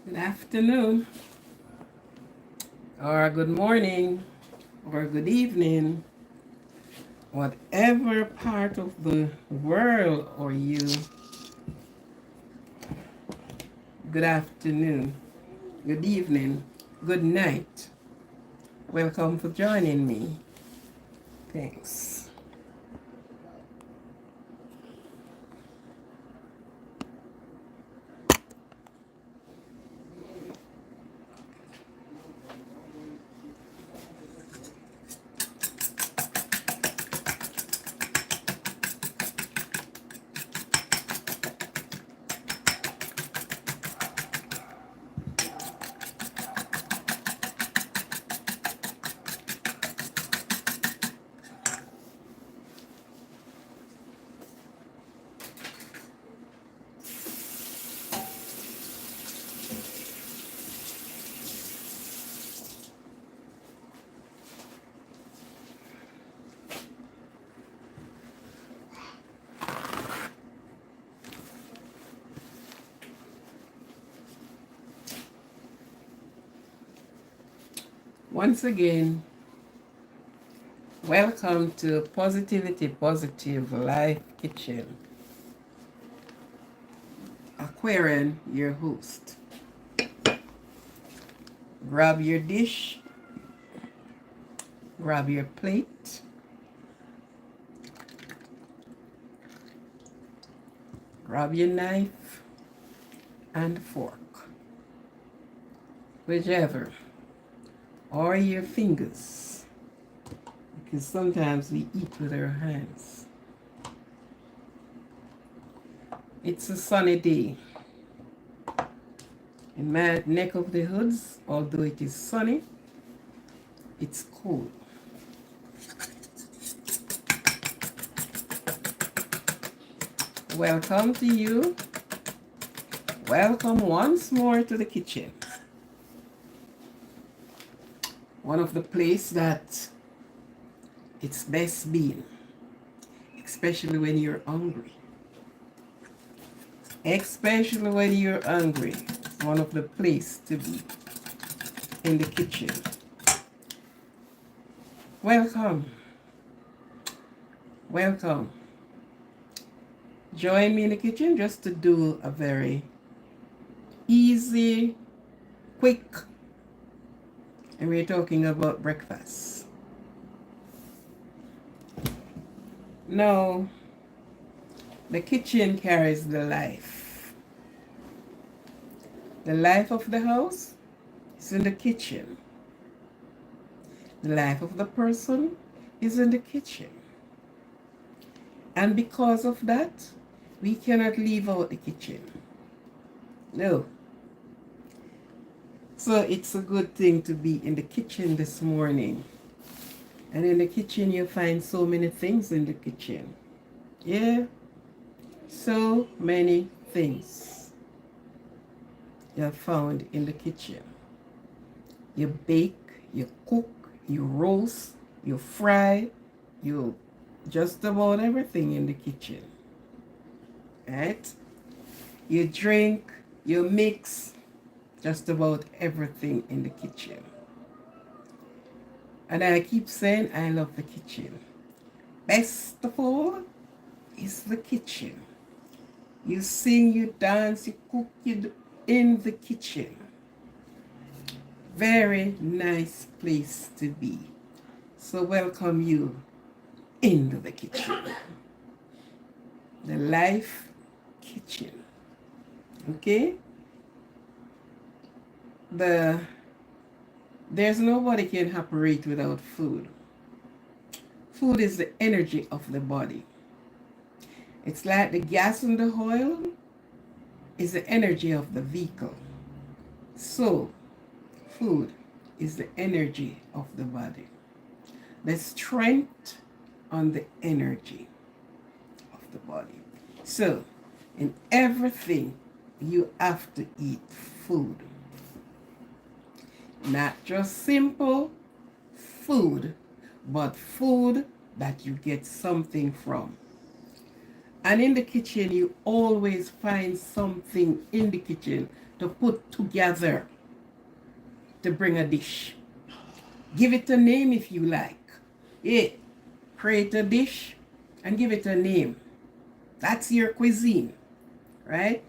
Good afternoon, or good morning, or good evening, whatever part of the world are you. Good afternoon, good evening, good night. Welcome for joining me. Thanks. Once again, welcome to Positivity Positive Life Kitchen. Aquarian, your host. Grab your dish, grab your plate, grab your knife and fork, whichever, or your fingers, because sometimes we eat with our hands. It's a sunny day in my neck of the woods. Although it is sunny, it's cool. Welcome to you. Welcome once more to the kitchen. One of the places that it's best being, especially when you're hungry. Especially when you're hungry. It's one of the places to be in the kitchen. Welcome. Welcome. Join me in the kitchen just to do a very easy, quick, and we're talking about breakfast. Now, the kitchen carries the life. The life of the house is in the kitchen. The life of the person is in the kitchen. And because of that, we cannot leave out the kitchen. No. So it's a good thing to be in the kitchen this morning. And in the kitchen, you find so many things in the kitchen. Yeah. So many things you have found in the kitchen. You bake, you cook, you roast, you fry, you just about everything in the kitchen. Right? You drink, you mix, just about everything in the kitchen. And I keep saying I love the kitchen. Best of all is the kitchen. You sing, you dance, you cook, in the kitchen. Very nice place to be. So welcome you into the kitchen. The life kitchen. Okay? There's nobody can operate without food. Food is the energy of the body. It's like the gas and the oil is the energy of the vehicle. So, food is the energy of the body. The strength on the energy of the body. So, in everything, you have to eat food. Not just simple food, but food that you get something from. And in the kitchen, you always find something in the kitchen to put together to bring a dish. Give it a name if you like. Yeah, create a dish and give it a name. That's your cuisine, right?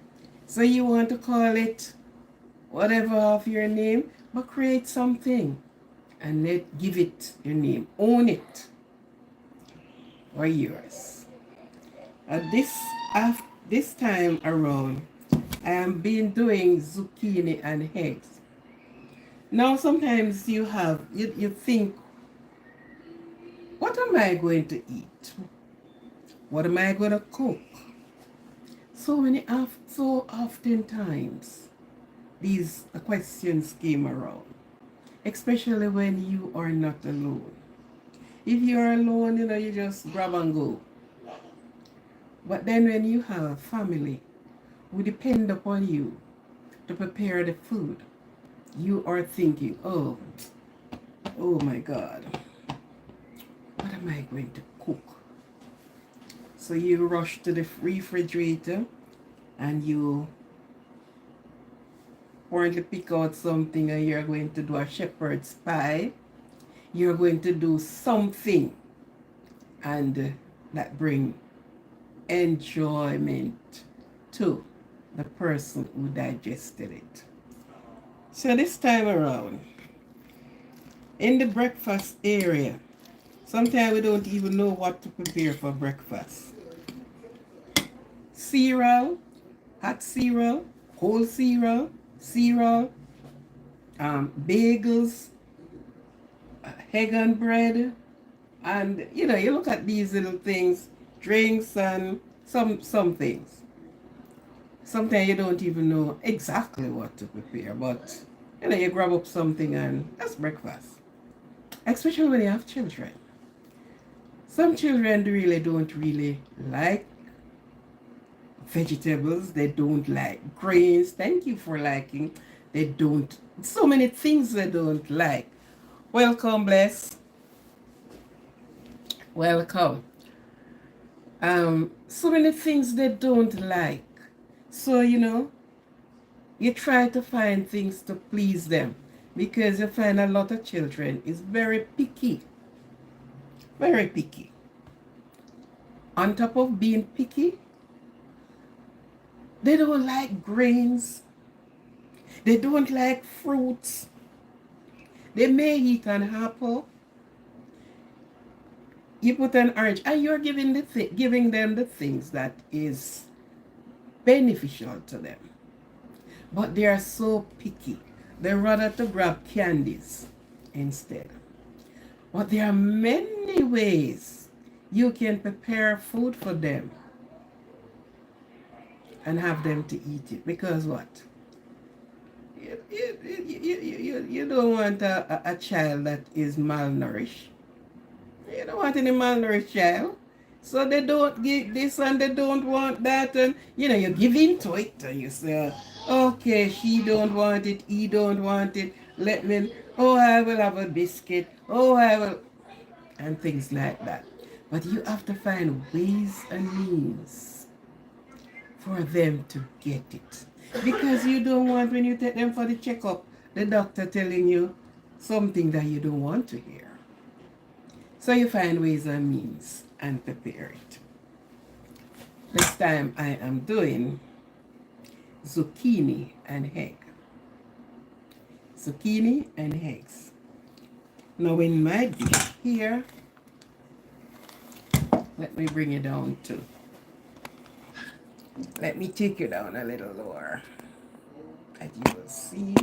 So you want to call it whatever of your name, but create something and give it your name. Own it or yours. This time around, I am been doing zucchini and eggs. Now sometimes you think, what am I going to eat? What am I going to cook? So often times these questions came around, especially when you are not alone. If you're alone, you just grab and go. But then when you have a family who depend upon you to prepare the food, you are thinking, oh my God, what am I going to cook? So you rush to the refrigerator and you want to pick out something, and you're going to do a shepherd's pie. You're going to do something, and that bring enjoyment to the person who digested it. So this time around, in the breakfast area, sometimes we don't even know what to prepare for breakfast. Cereal, hot cereal, whole cereal, bagels, egg and bread, and you look at these little things, drinks and some things. Sometimes you don't even know exactly what to prepare, but you grab up something and that's breakfast. Especially when you have children. Some children really don't like vegetables. They don't like grains. Thank you for liking. They don't. So many things they don't like. Welcome, Bless. Welcome. So many things they don't like. So, you try to find things to please them, because you find a lot of children is very picky. Very picky. On top of being picky, they don't like grains. They don't like fruits. They may eat an apple. You put an orange, and you're giving them the things that is beneficial to them. But they are so picky. They rather to grab candies instead. But there are many ways you can prepare food for them and have them to eat it. Because what? You don't want a child that is malnourished. You don't want any malnourished child. So they don't get this and they don't want that, and you give into it and you say, okay, she don't want it, he don't want it, I will have a biscuit, I will, and things like that. But you have to find ways and means for them to get it. Because you don't want, when you take them for the checkup, the doctor telling you something that you don't want to hear. So you find ways and means and prepare it. This time I am doing zucchini and egg. Zucchini and eggs. Now in my dish here, let me bring it down too. Let me take you down a little lower. As you will see.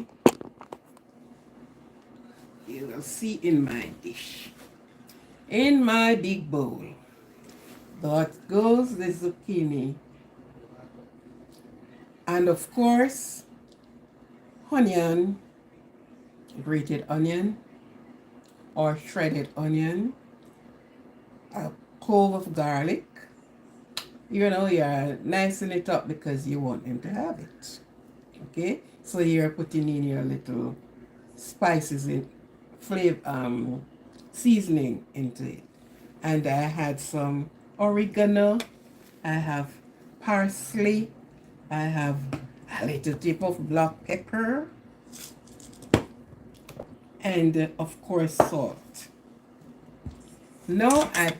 You will see in my dish. In my big bowl. That goes the zucchini. And of course, onion, grated onion, or shredded onion, a clove of garlic. You're nicing it up because you want them to have it. Okay? So you're putting in your little spices in flavor, seasoning into it. And I had some oregano I have parsley, I have a little tip of black pepper, and of course salt. Now I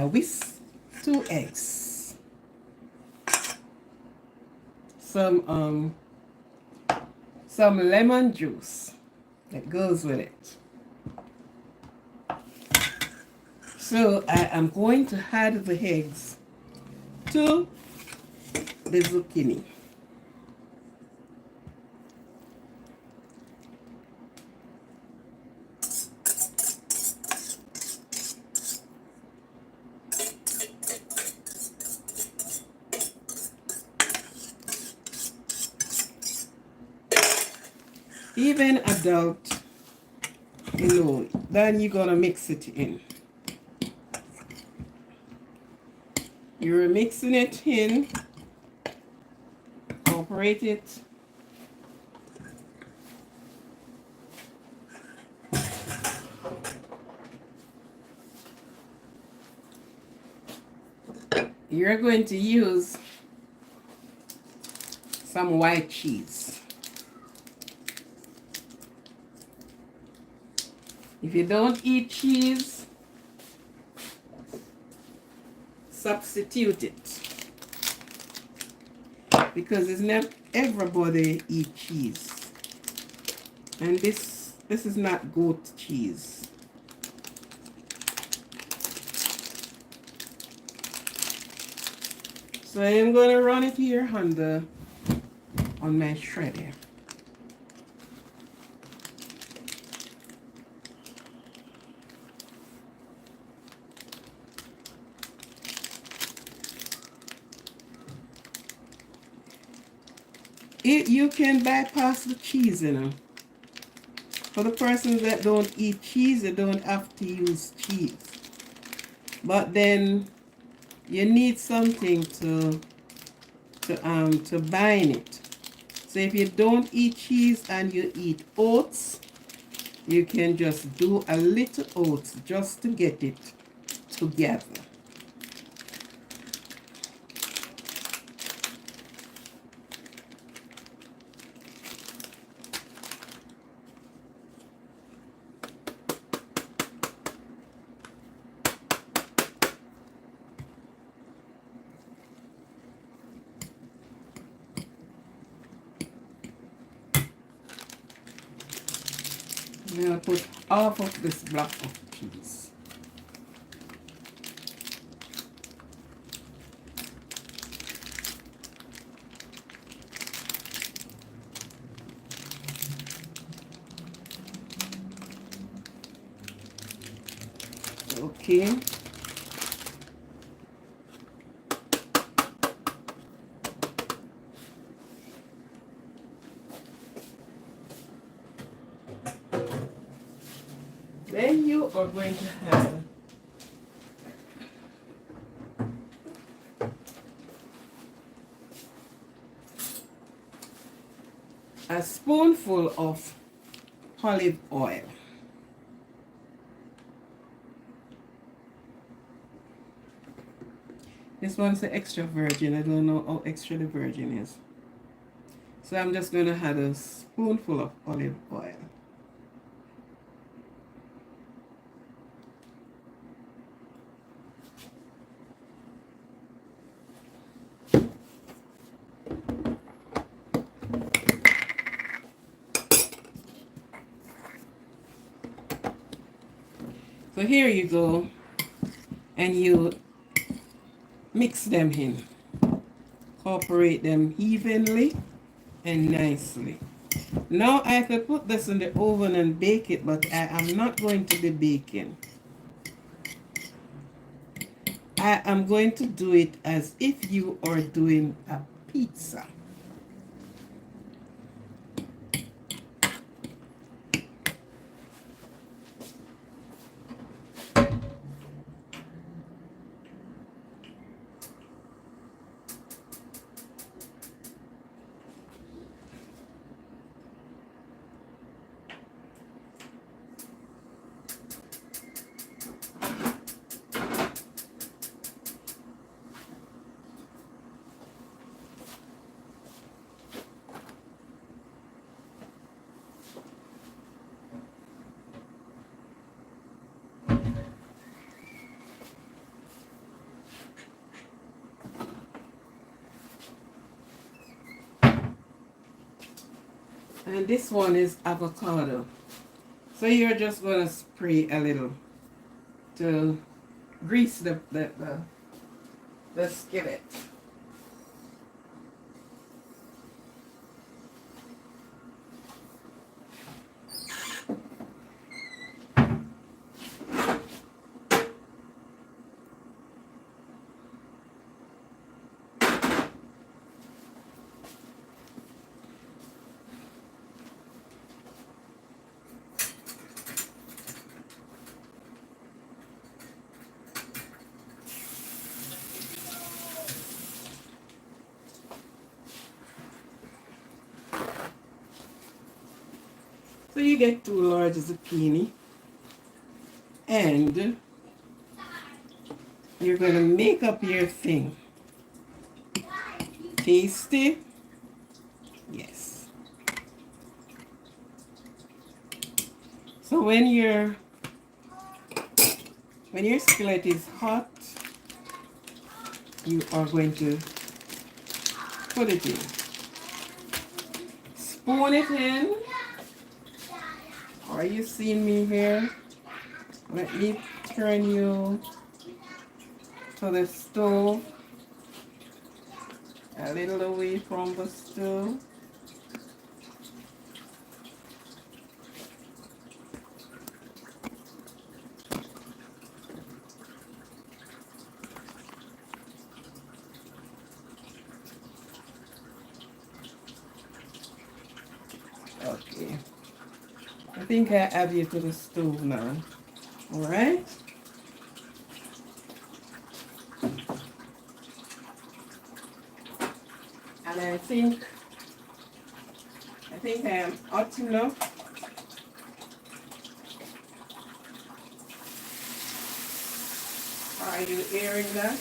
whisk 2 eggs, some lemon juice that goes with it. So I am going to add the eggs to the zucchini. Even adult, then you're gonna mix it in. You're mixing it in, incorporate it. You're going to use some white cheese. If you don't eat cheese, substitute it. Because it's not everybody eat cheese. And this is not goat cheese. So I'm going to run it here on my shredder. You can bypass the cheese, For the persons that don't eat cheese, they don't have to use cheese. But then you need something to bind it. So if you don't eat cheese and you eat oats, you can just do a little oats just to get it together. I'm going to put half of this block of cheese. Okay. Then you are going to have a spoonful of olive oil. This one's the extra virgin. I don't know how extra the virgin is. So I'm just going to add a spoonful of olive oil. So here you go, and you mix them in, incorporate them evenly and nicely. Now I could put this in the oven and bake it, but I am not going to be baking. I am going to do it as if you are doing a pizza. And this one is avocado. So you're just gonna spray a little to grease the skillet. So you get 2 large zucchini, and you're gonna make up your thing. Tasty? Yes. So when your skillet is hot, you are going to put it in. Spoon it in. Are you seeing me here? Let me turn you to the stove, a little away from the stove. Okay. I think I add you to the stove now. All right. And I think I am hot enough. Are you hearing that?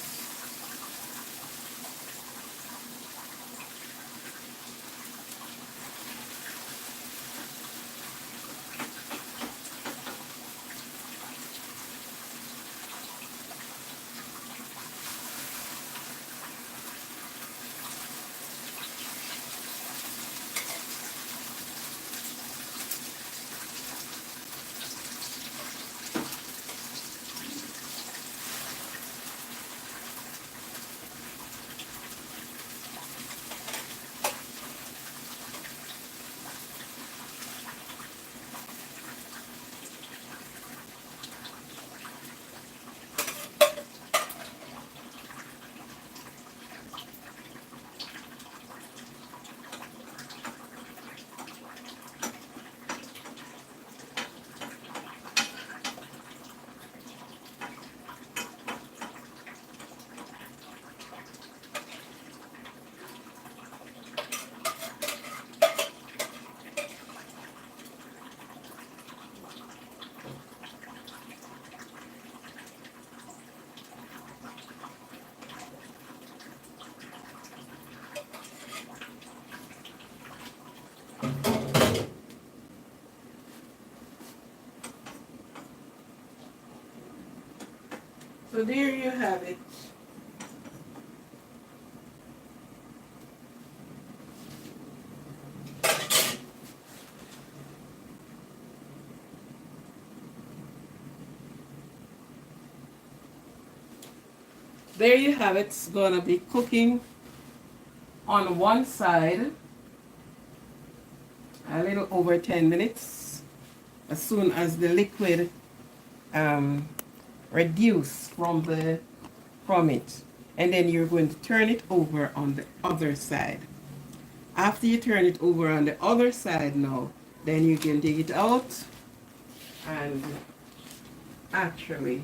So there you have it. There you have it. It's gonna be cooking on one side a little over 10 minutes. As soon as the liquid reduce from it, and then you're going to turn it over on the other side. After you turn it over on the other side now, then you can take it out and actually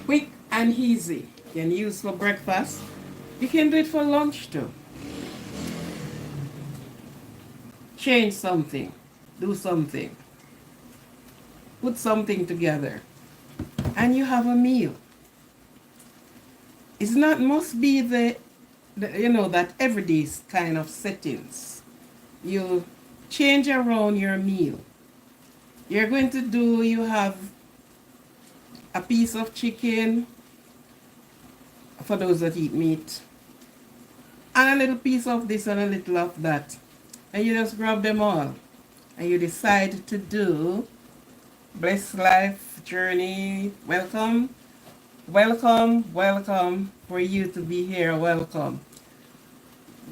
quick and easy. You can use for breakfast. You can do it for lunch too. Change something. Do something. Put something together. And you have a meal. It's not must be the that everyday kind of settings. you change around your meal. You're going to do, you have a piece of chicken, for those that eat meat, and a little piece of this and a little of that. And you just grab them all. And you decide to do Blessed Life Journey. Welcome, welcome, welcome for you to be here. Welcome.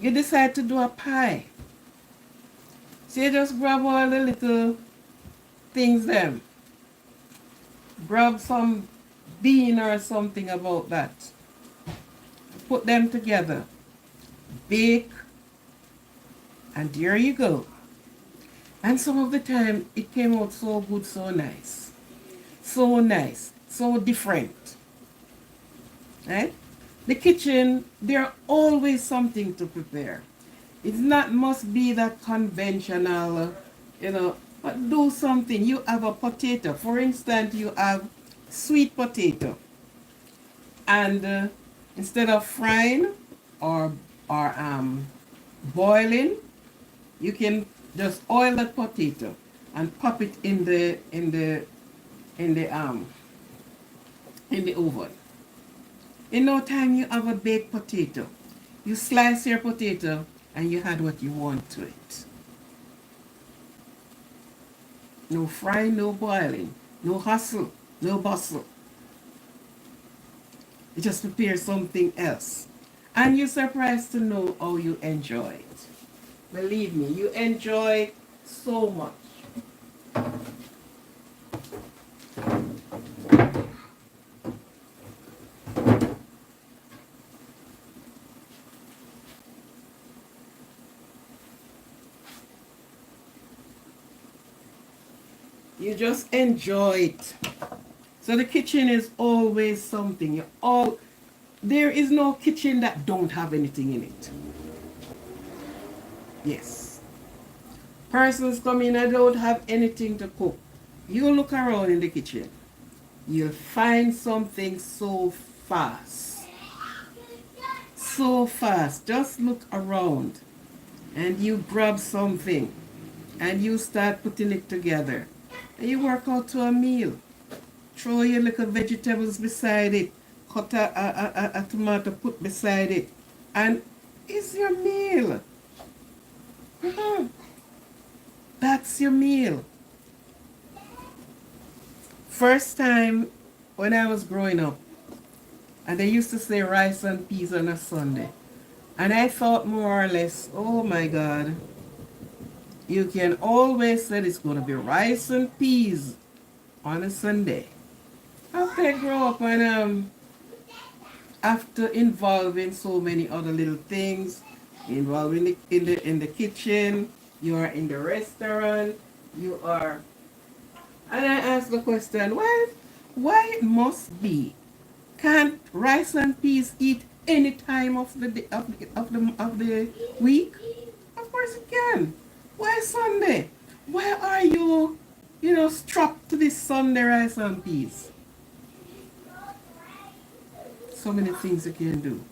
You decide to do a pie. So you just grab all the little things them. Grab some bean or something about that. Put them together. Bake. And there you go. And some of the time it came out so good, so nice. So nice. So different. Right? The kitchen, there's always something to prepare. It's not must be that conventional, but do something. You have a potato. For instance, you have sweet potato. And instead of frying or boiling, you can just oil that potato and pop it in the oven. In no time you have a baked potato. You slice your potato and you add what you want to it. No frying, no boiling, no hustle, no bustle. You just prepare something else. And you're surprised to know how you enjoy it. Believe me, you enjoy it so much. You just enjoy it. So the kitchen is always something. There is no kitchen that don't have anything in it. Yes. Persons come in and don't have anything to cook. You look around in the kitchen. You'll find something so fast. So fast. Just look around and you grab something and you start putting it together. And you work out to a meal. Throw your little vegetables beside it. Cut a tomato, put beside it. And it's your meal. That's your meal. First time when I was growing up, and they used to say rice and peas on a Sunday. And I thought more or less, oh my God, you can always say it's going to be rice and peas on a Sunday. After I grow up and after involving so many other little things, involved in the kitchen, you are in the restaurant, you are, and I ask the question, why it must be? Can't rice and peas eat any time of the week? Of course it can. Why Sunday? Why are you, strapped to this Sunday rice and peas? So many things you can do.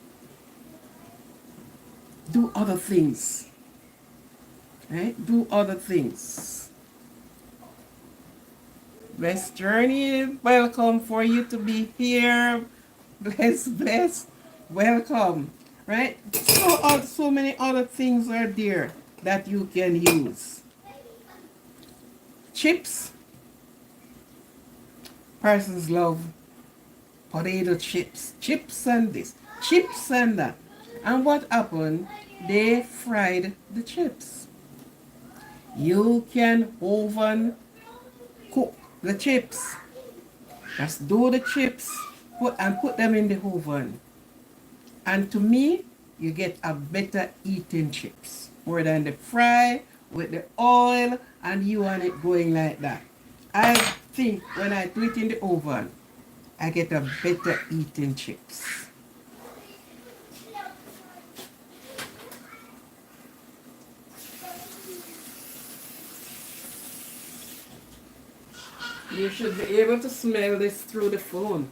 Do other things. Right? Do other things. Blessed journey. Welcome for you to be here. Bless. Welcome. Right? So many other things are there that you can use. Chips. Persons love potato chips. Chips and this. Chips and that. And what happened? They fried the chips. You can oven cook the chips. Just do the chips put them in the oven. And to me, you get a better eating chips. More than the fry with the oil and you want it going like that. I think when I do it in the oven, I get a better eating chips. You should be able to smell this through the phone.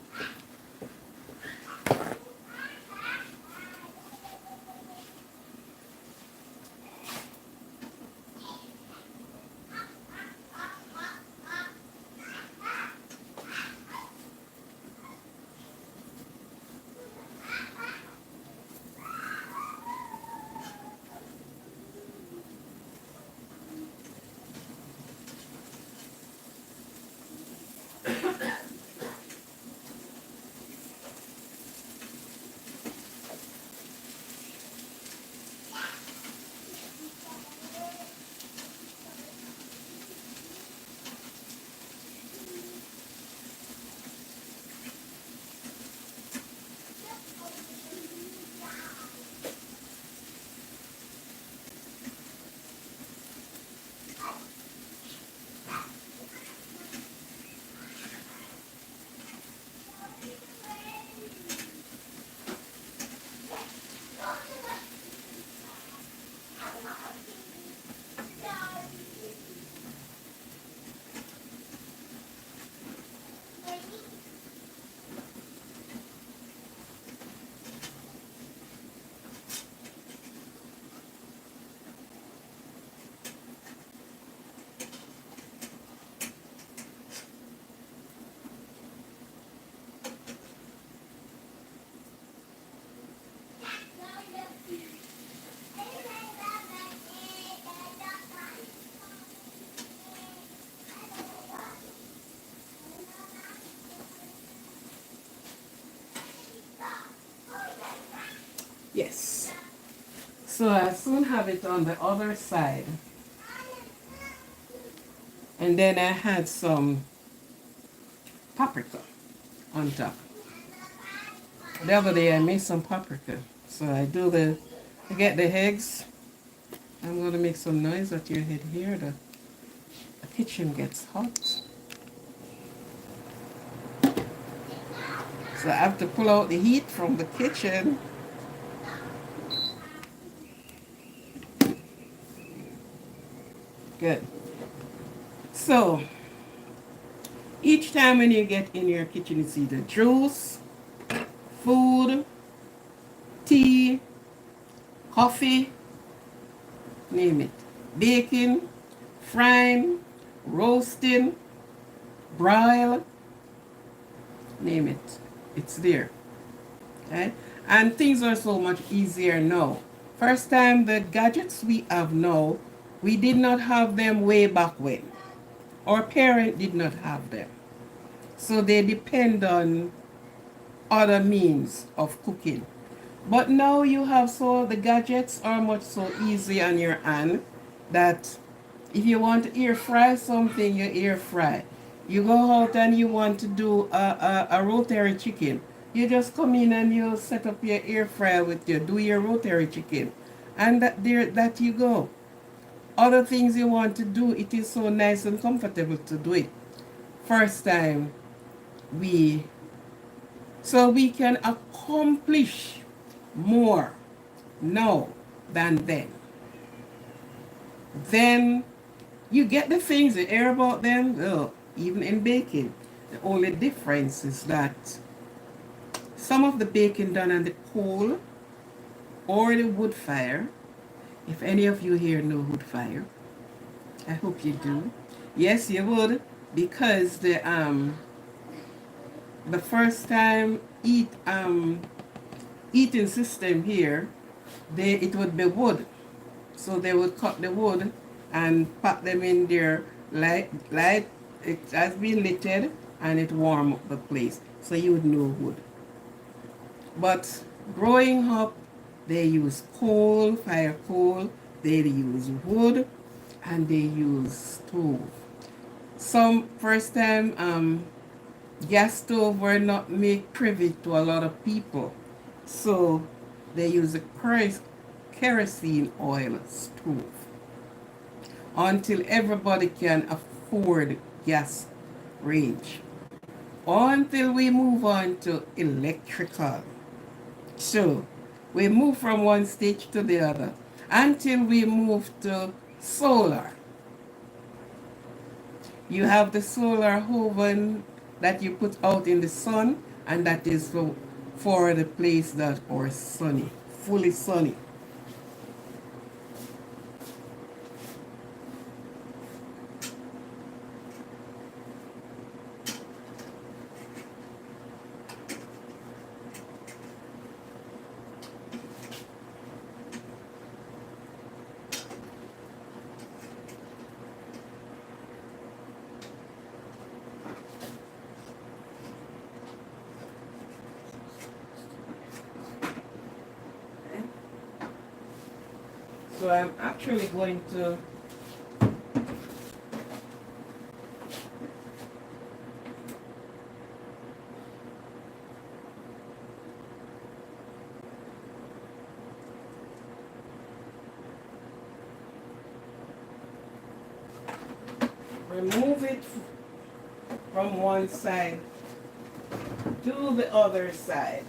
Yes. So I soon have it on the other side. And then I had some paprika on top. The other day I made some paprika. So I get the eggs. I'm going to make some noise at your head here. The kitchen gets hot. So I have to pull out the heat from the kitchen. Good. So each time when you get in your kitchen, it's either juice, food, tea, coffee, name it. Baking, frying, roasting, broil, name it. It's there. Okay? And things are so much easier now. First time the gadgets we have now, we did not have them way back when. Our parents did not have them. So they depend on other means of cooking. But now you have the gadgets are much so easy on your hand that if you want to air fry something, you air fry. You go out and you want to do a rotary chicken. You just come in and you set up your air fryer with you, do your rotary chicken. And that you go. Other things you want to do, it is so nice and comfortable to do it. First time we so we can accomplish more now than then. Then you get the things, you hear about them, well, even in baking. The only difference is that some of the baking done on the coal or the wood fire. If any of you here know wood fire, I hope you do. Yes, you would, because the first time eating system here, it would be wood. So they would cut the wood and pack them in there light. It has been littered and it warm up the place. So you would know wood. But growing up, they use coal, fire coal, they use wood, and they use stove. Some first time gas stove were not made privy to a lot of people. So they use a kerosene oil stove until everybody can afford gas range. Until we move on to electrical. So we move from one stage to the other until we move to solar. You have the solar oven that you put out in the sun, and that is for the place that are sunny, fully sunny. So I'm actually going to remove it from one side to the other side.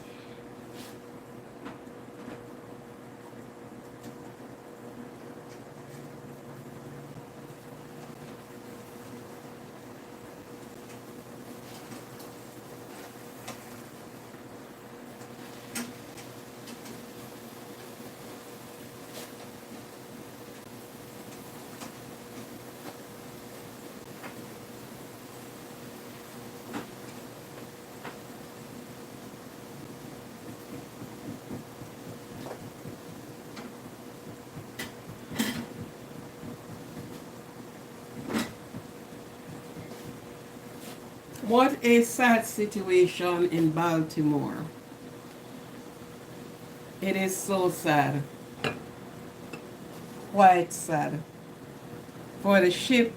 What a sad situation in Baltimore. It is so sad, quite sad, for the ship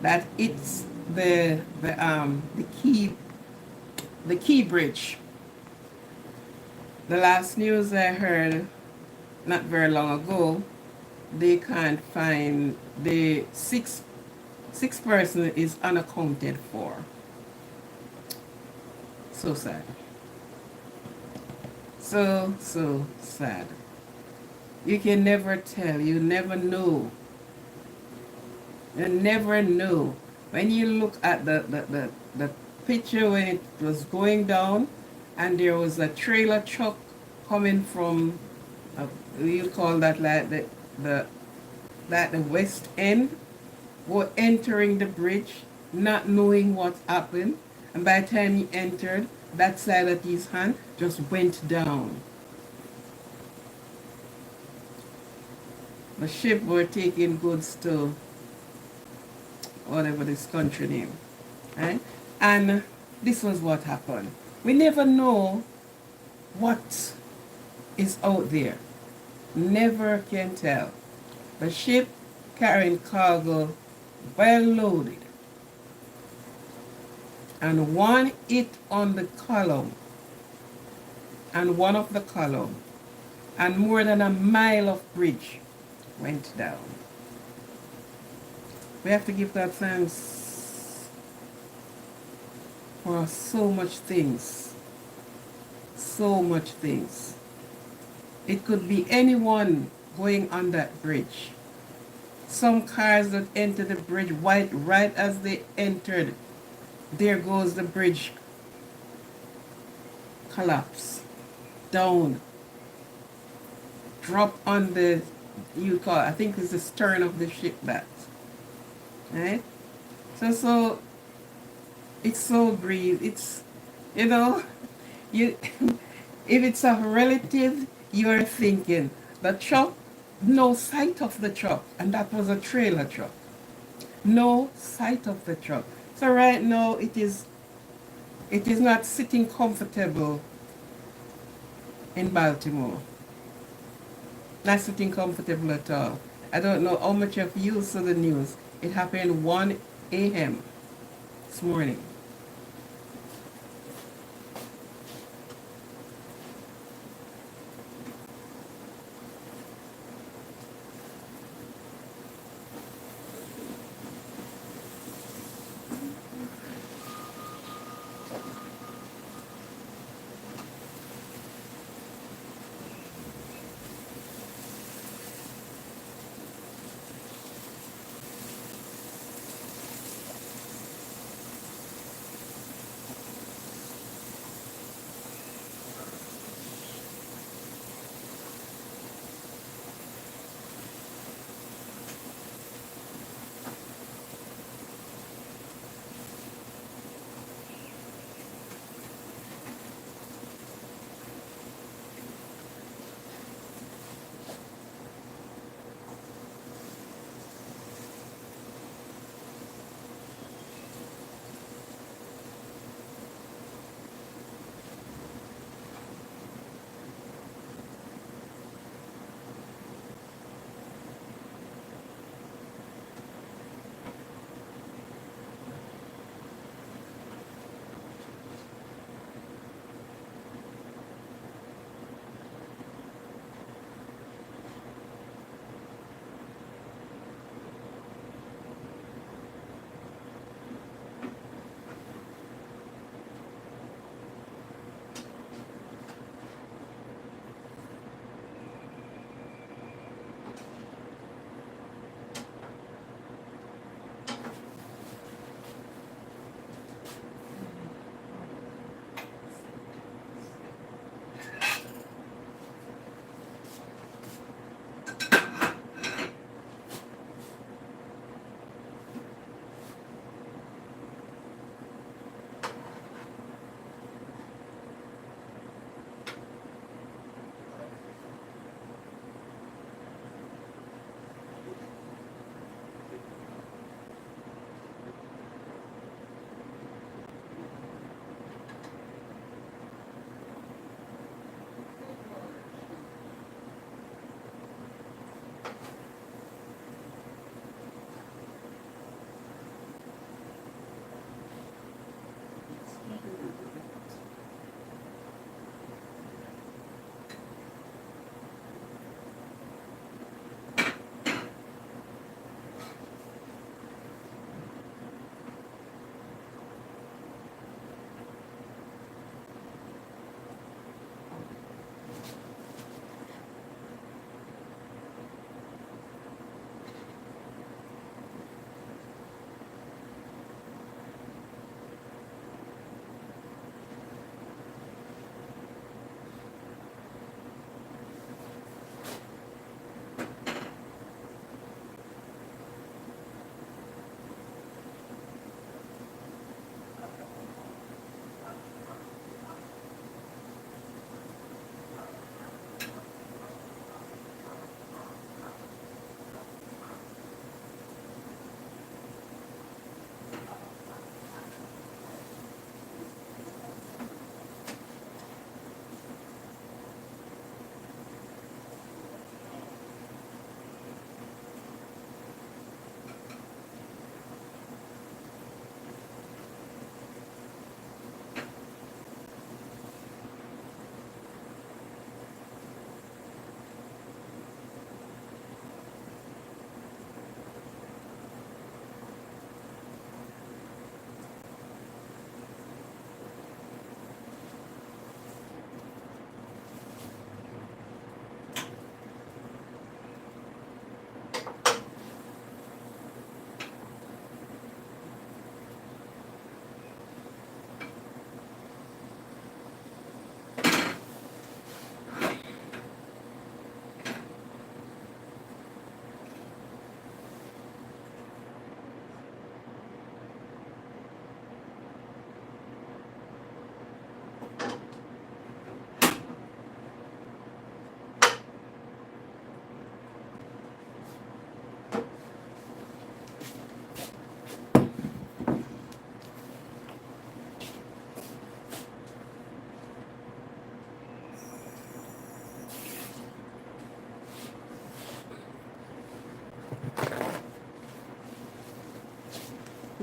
that it's the key bridge. The last news I heard not very long ago, they can't find the six person is unaccounted for. So sad. So sad. You can never tell. You never know. You never know. When you look at the picture when it was going down and there was a trailer truck coming from, you call that like the that the west end, were entering the bridge, not knowing what happened. And by the time he entered, that side of his hand just went down. The ship were taking goods to whatever this country name. Right? And this was what happened. We never know what is out there. Never can tell. The ship carrying cargo well loaded and one hit on the column and one of the column and more than a mile of bridge went down. We have to give God thanks for so much things. So much things. It could be anyone going on that bridge. Some cars that enter the bridge right as they entered, there goes the bridge collapse down, drop on the, you call, I think it's the stern of the ship, that, right? So it's so grieved. It's, you know, you if it's a relative, you're thinking the truck, no sight of the truck, and that was a trailer truck. No sight of the truck. So right now it is not sitting comfortable in Baltimore. Not sitting comfortable at all. I don't know how much of you saw the news. It happened 1 a.m. this morning.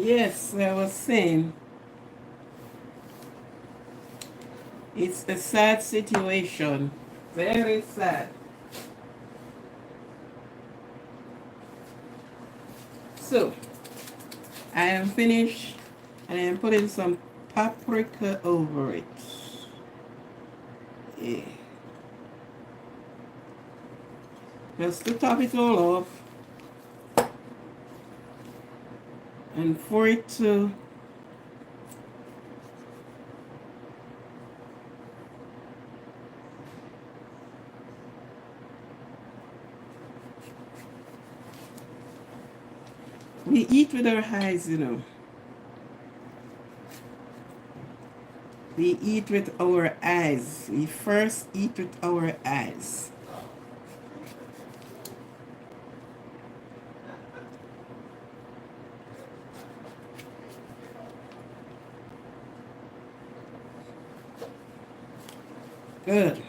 Yes, I was saying, it's a sad situation. Very sad. So, I am finished and I am putting some paprika over it. Yeah. Just to top it all off and for it to we eat with our eyes, you know. We eat with our eyes. We first eat with our eyes. Good.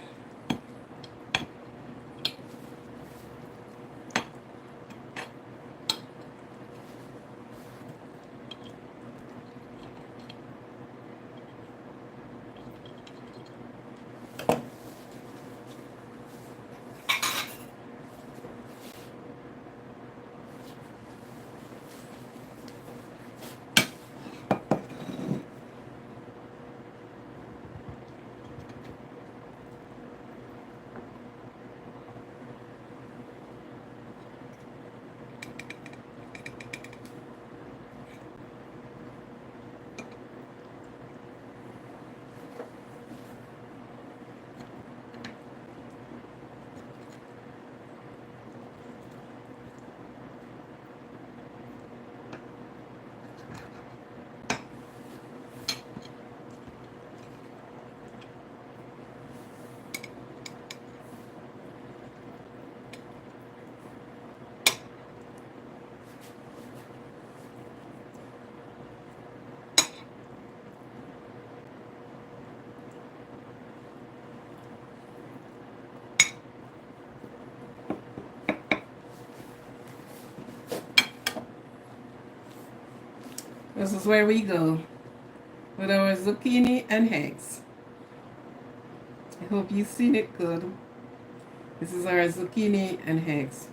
This is where we go with our zucchini and eggs. I hope you've seen it good. This is our zucchini and eggs.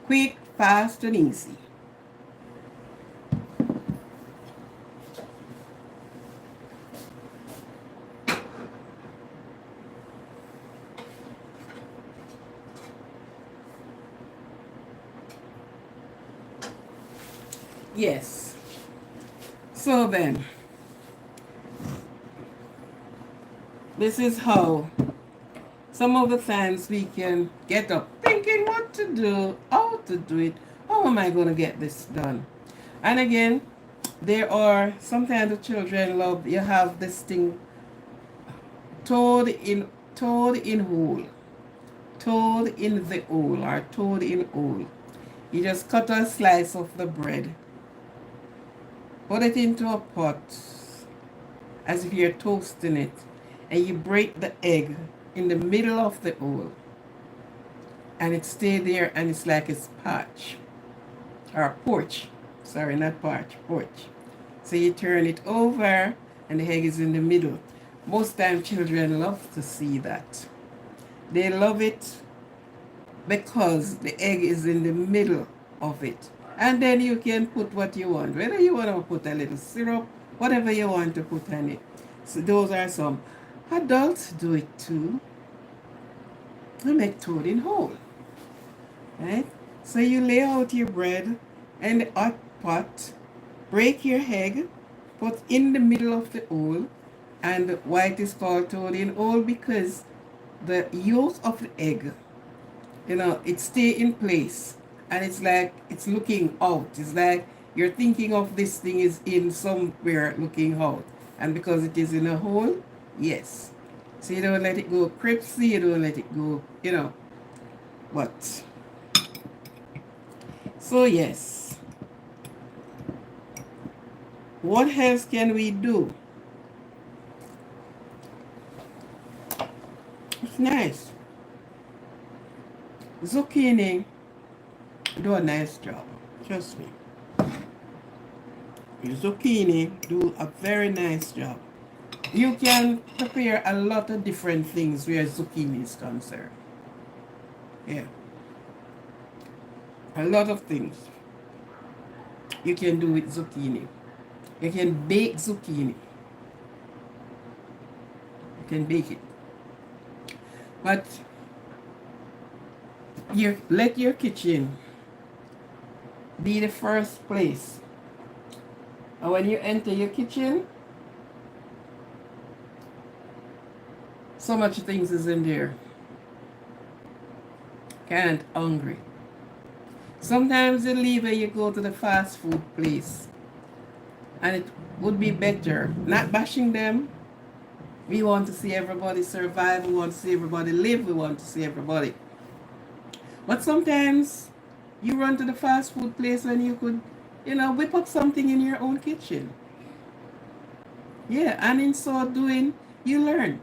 Quick, fast, and easy. Yes. So then, this is how some of the times we can get up thinking what to do, how to do it, how am I going to get this done? And again, there are sometimes the children love, you have this thing, toad in hole, toad in the hole, or toad in hole. You just cut a slice of the bread, put it into a pot as if you're toasting it, and you break the egg in the middle of the hole, and it stay there, and it's like a patch or porch. Sorry, not patch, porch. So you turn it over, and the egg is in the middle. Most time children love to see that. They love it because the egg is in the middle of it. And then you can put what you want, whether you want to put a little syrup, whatever you want to put on it. So those are some. Adults do it too. They make toad in hole, right? So you lay out your bread in the hot pot, break your egg, put in the middle of the hole, and why it is called toad in hole, because the yolk of the egg, it stay in place, and it's like it's looking out. It's like you're thinking of this thing is in somewhere looking out, and because it is in a hole, yes. So you don't let it go cripsy, you don't let it go, what. So yes, what else can we do? It's nice. Zucchini do a nice job, trust me. zucchini do a very nice job. You can prepare a lot of different things where zucchini is concerned. Yeah, a lot of things you can do with zucchini. You can bake zucchini. You can bake it. But let your kitchen be the first place. And when you enter your kitchen, so much things is in there. Can't hungry. Sometimes you leave and you go to the fast food place. And it would be better. Not bashing them. We want to see everybody survive. We want to see everybody live. We want to see everybody. But sometimes you run to the fast food place and you could, whip up something in your own kitchen. Yeah, and in so doing, you learn.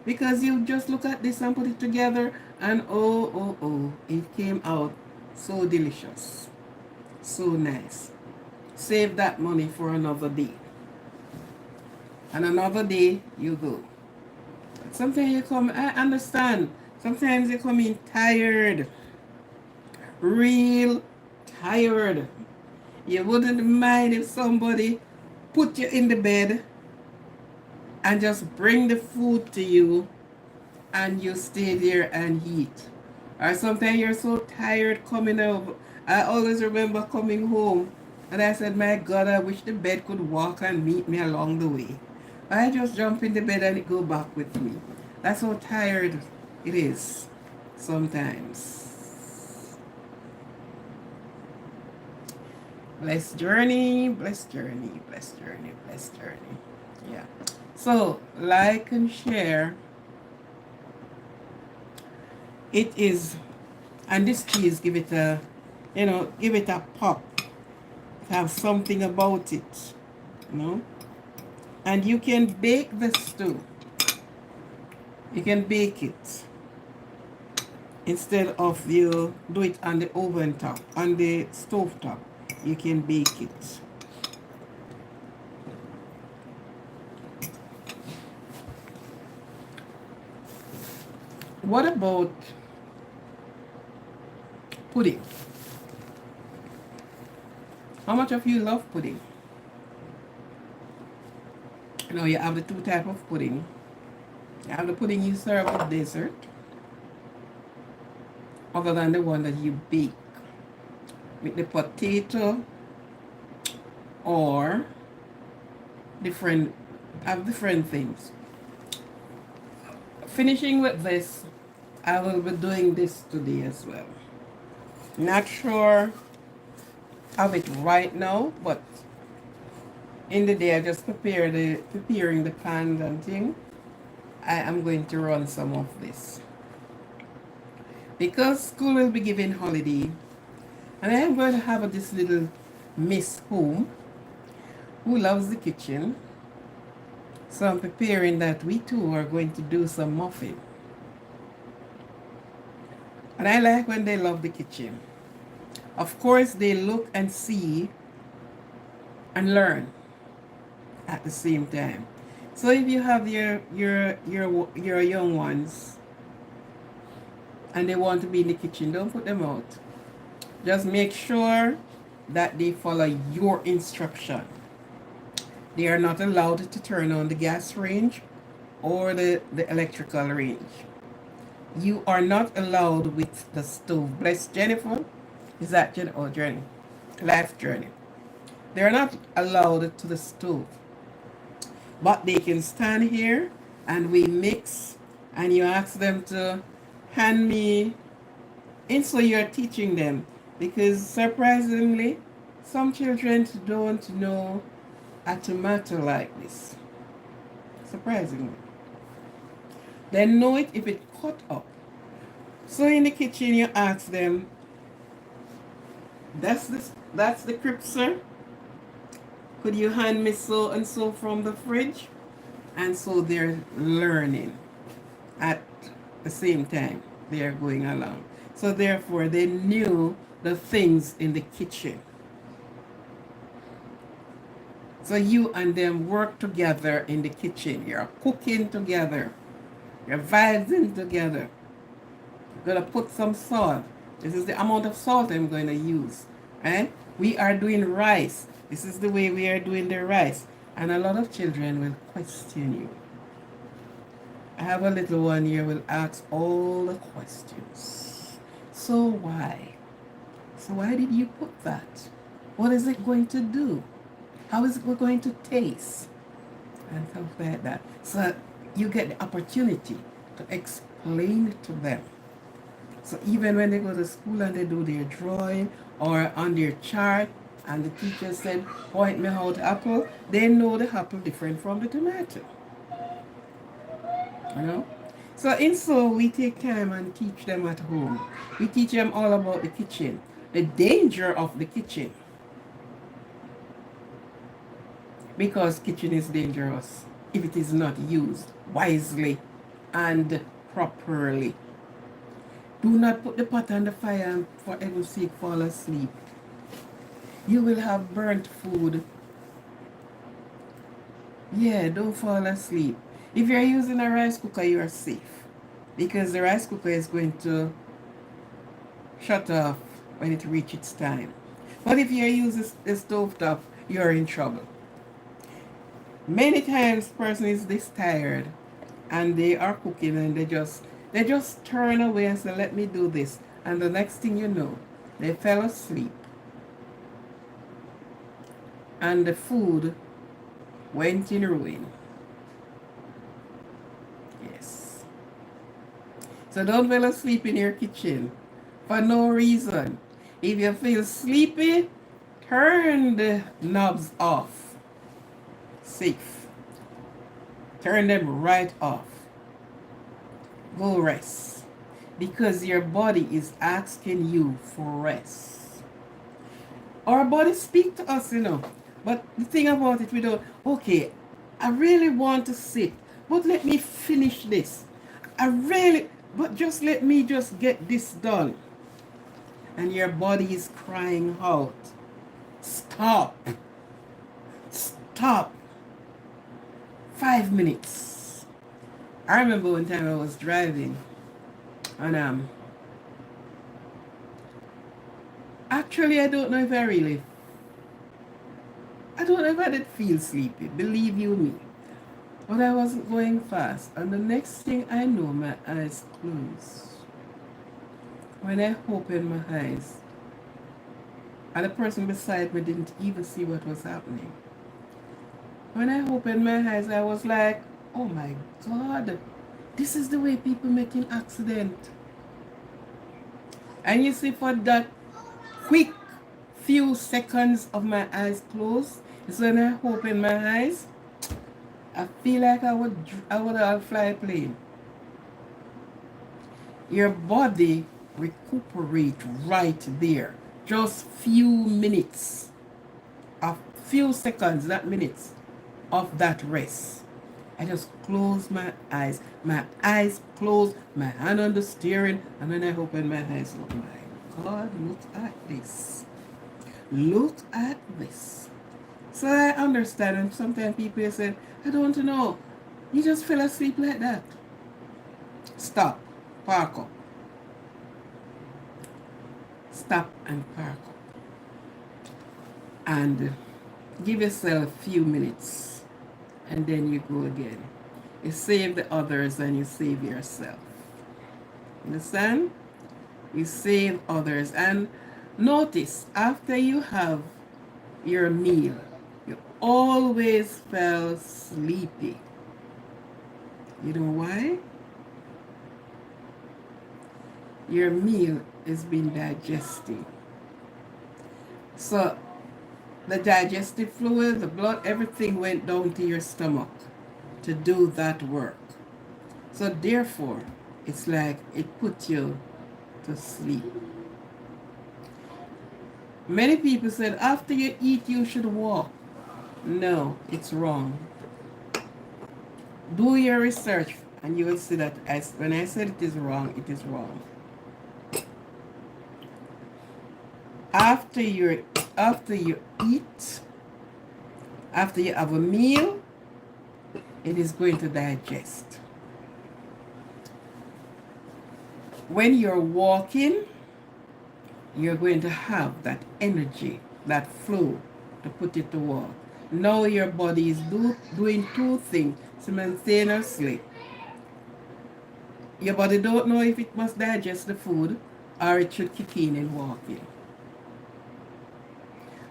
Because you just look at this and put it together and oh, it came out so delicious. So nice. Save that money for another day. And another day you go. But sometimes you come, I understand. Sometimes you come in tired. Real tired. You wouldn't mind if somebody put you in the bed and just bring the food to you and you stay there and eat. Or sometimes you're so tired coming over. I always remember coming home and I said, my God, I wish the bed could walk and meet me along the way. I just jump in the bed and it go back with me. That's how tired it is sometimes. Blessed journey, blessed journey, blessed journey, blessed journey. Yeah. So, like and share. It is, and this cheese, give it a pop. Have something about it, And you can bake this too. You can bake it instead of you do it on the oven top, on the stove top. You can bake it. What about pudding? How much of you love pudding? You have the two type of pudding. You have the pudding you serve with dessert, other than the one that you bake with the potato or different things. Finishing with this, I will be doing this today as well. Not sure of it right now, but in the day I just preparing the pans and thing. I am going to run some of this because school will be giving holiday, and I am going to have this little miss home who loves the kitchen. So I'm preparing that we too are going to do some muffin. And I like when they love the kitchen. Of course, they look and see and learn at the same time. So if you have your young ones and they want to be in the kitchen, don't put them out. Just make sure that they follow your instruction. They are not allowed to turn on the gas range or the electrical range. You are not allowed with the stove. Bless Jennifer. Is that Jennifer? Oh, Journey. Life Journey. They are not allowed to the stove. But they can stand here and we mix, and you ask them to hand me in, so you're teaching them. Because surprisingly, some children don't know a tomato like this. Surprisingly. They know it if it cut up. So in the kitchen you ask them, that's the crisp, sir? Could you hand me so and so from the fridge? And so they're learning at the same time they are going along. So therefore they knew the things in the kitchen. So you and them work together in the kitchen. You're cooking together. You're vibing together. You're going to put some salt. This is the amount of salt I'm going to use. Right? We are doing rice. This is the way we are doing the rice. And a lot of children will question you. I have a little one here will ask all the questions. So why? So why did you put that? What is it going to do? How is it going to taste? And stuff like that. So you get the opportunity to explain it to them. So even when they go to school and they do their drawing or on their chart and the teacher said, point me out apple, they know the apple different from the tomato. You know? So in so we take time and teach them at home. We teach them all about the kitchen, the danger of the kitchen. Because kitchen is dangerous if it is not used wisely and properly. Do not put the pot on the fire and for heaven's sake fall asleep. You will have burnt food. Yeah, don't fall asleep. If you're using a rice cooker, you are safe. Because the rice cooker is going to shut off when it reaches its time. But if you use the stove top, you're in trouble. Many times person is this tired and they are cooking and they just turn away and say, let me do this. And the next thing you know, they fell asleep. And the food went in ruin. Yes. So don't fall asleep in your kitchen for no reason. If you feel sleepy, turn the knobs off. Safe. Turn them right off. Go rest. Because your body is asking you for rest. Our body speaks to us, you know. But the thing about it, we don't, okay, I really want to sit, but let me finish this. But just let me just get this done. And your body is crying out. Stop. Stop. 5 minutes. I remember one time I was driving and actually I don't know if I did feel sleepy, believe you me. But I wasn't going fast and the next thing I know my eyes closed. When I opened my eyes and the person beside me didn't even see what was happening. When I opened my eyes, I was like, oh my God, this is the way people make an accident. And you see, for that quick few seconds of my eyes closed, is when I opened my eyes, I feel like I would fly a plane. Your body recuperate right there. Just few minutes, a few seconds, not minutes, of that rest. I just closed my eyes. My eyes closed, my hand on the steering, and when I opened my eyes, oh my God, look at this. Look at this. So I understand, and sometimes people say, I don't know. You just fell asleep like that. Stop. Park up. Stop and park up. And give yourself a few minutes. And then you go again. You save the others and you save yourself. Understand? You save others. And notice, after you have your meal, you always feel sleepy. You know why? Your meal is being digested. So the digestive fluid, the blood, everything went down to your stomach to do that work. So therefore, it's like it put you to sleep. Many people said after you eat, you should walk. No, it's wrong. Do your research and you will see that when I said it is wrong, it is wrong. After you eat, After you have a meal, it is going to digest. When you're walking, you're going to have that energy, that flow to put it to work. Now your body is doing two things simultaneously. Your body don't know if it must digest the food or it should kick in walking.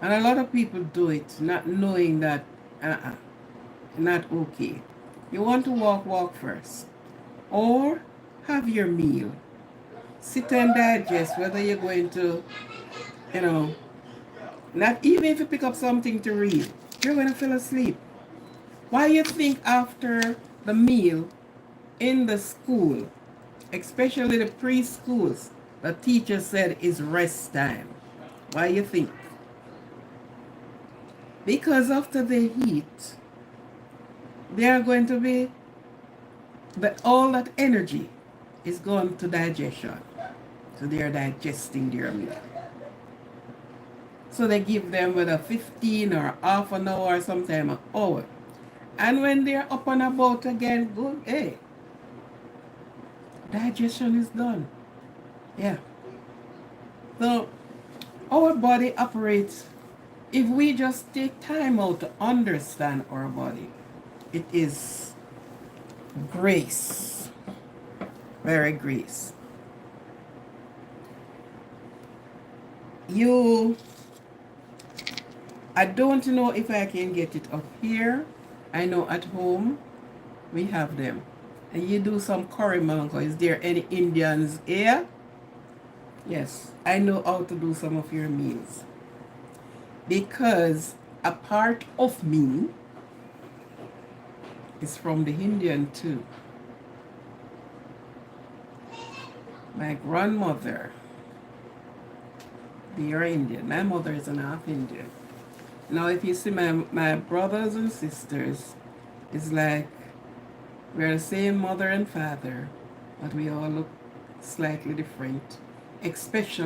And a lot of people do it not knowing that not okay. You want to walk first. Or have your meal. Sit and digest whether you're going to, not even if you pick up something to read, you're going to fall asleep. Why you think after the meal in the school, especially the preschools, the teacher said is rest time? Why you think? Because after they eat, they are going to be, all that energy is going to digestion. So they are digesting their meal. So they give them whether 15 or half an hour, sometimes an hour. And when they're up and about again, good, hey, digestion is done. Yeah. So our body operates, if we just take time out to understand our body, it is grace. Very grace. I don't know if I can get it up here. I know at home we have them. And you do some curry mango. Is there any Indians here? Yes, I know how to do some of your meals. Because a part of me is from the Indian too. My grandmother, they are Indian. My mother is an half Indian. Now if you see my brothers and sisters, it's like we're the same mother and father, but we all look slightly different, except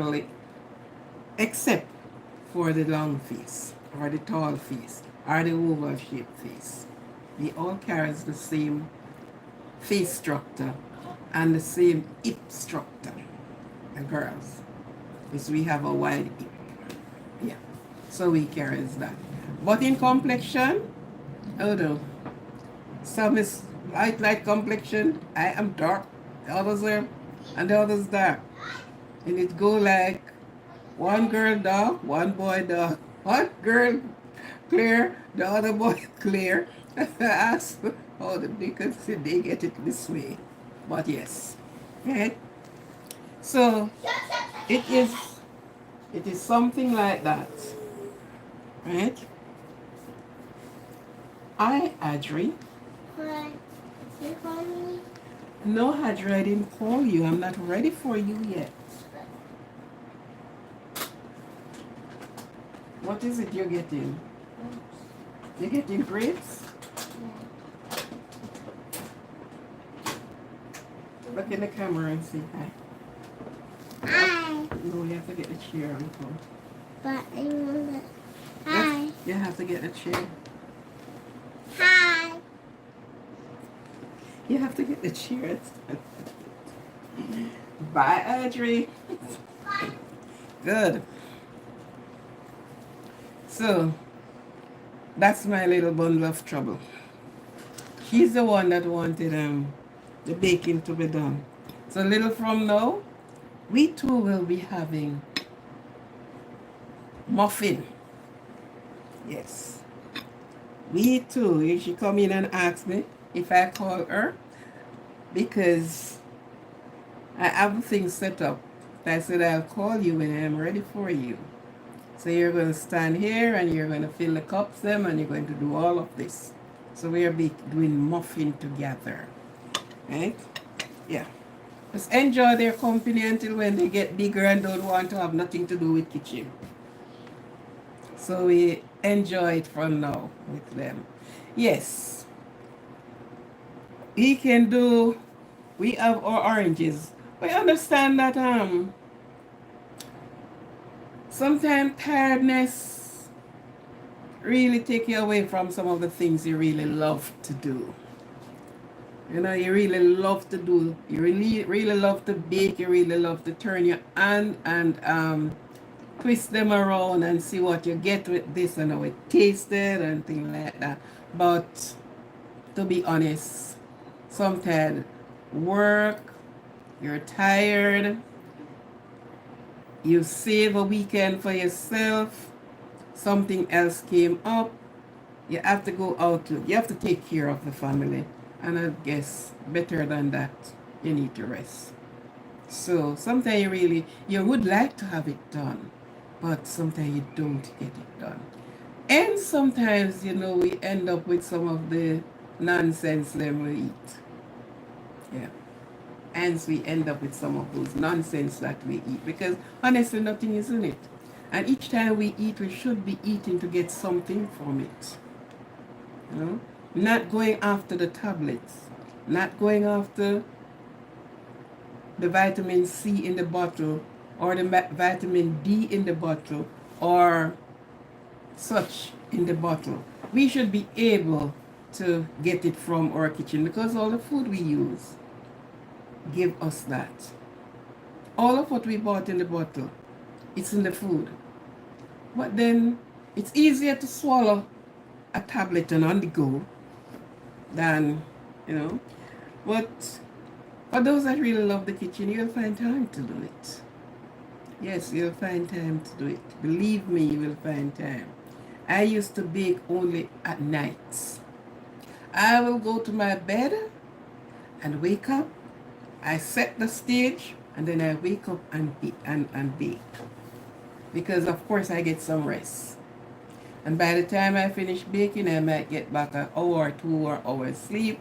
for the long face, or the tall face, or the oval-shaped face. We all carry the same face structure and the same hip structure, the girls, because we have a wide hip. Yeah, so we carry that. But in complexion, oh no, some is light complexion. I am dark, the others are, and the others dark. And it go like one girl dark, one boy dark, one girl clear, the other boy clear. I ask how they get it this way. But yes, right? So it is something like that, right? Hi, Adri. Hi. You calling me? No, Adri, I didn't call you. I'm not ready for you yet. What is it you're getting? You're getting grapes? Look in the camera and say hi. Hi. No, you have to get the chair, Uncle. But I want to. Hi. You have to get the chair. Hi. You have to get the chair. Bye, Audrey. Good. So, that's my little bundle of trouble. She's the one that wanted the baking to be done. So, little from now, we too will be having muffin. Yes. We too. She come in and ask me if I call her, because I have things set up. I said I'll call you when I'm ready for you. So you're going to stand here and you're going to fill the cups them and you're going to do all of this. So we are doing muffin together. Right? Yeah. Just enjoy their company until when they get bigger and don't want to have nothing to do with kitchen. So we enjoy it from now with them. Yes. We have our oranges. We understand that sometimes tiredness really take you away from some of the things you really love to do. You know, you really love to do, you really love to bake, you really love to turn your hand and twist them around and see what you get with this and how it tasted and things like that. But to be honest, sometimes work, you're tired, you save a weekend for yourself, something else came up, you have to go out to, you have to take care of the family. And I guess better than that, you need to rest. So sometimes you would like to have it done, but sometimes you don't get it done. And sometimes, we end up with some of the nonsense that we eat. Yeah. And we end up with some of those nonsense that we eat because honestly, nothing is in it. And each time we eat, we should be eating to get something from it. You know? Not going after the tablets, not going after the vitamin C in the bottle or the vitamin D in the bottle or such in the bottle. We should be able to get it from our kitchen because all the food we use give us that. All of what we bought in the bottle, it's in the food. But then it's easier to swallow a tablet and on the go than, but for those that really love the kitchen, you'll find time to do it. Yes, you'll find time to do it. Believe me, you will find time. I used to bake only at nights. I will go to my bed and wake up. I set the stage and then I wake up and bake. Because of course I get some rest. And by the time I finish baking, I might get back an hour or 2 hours sleep.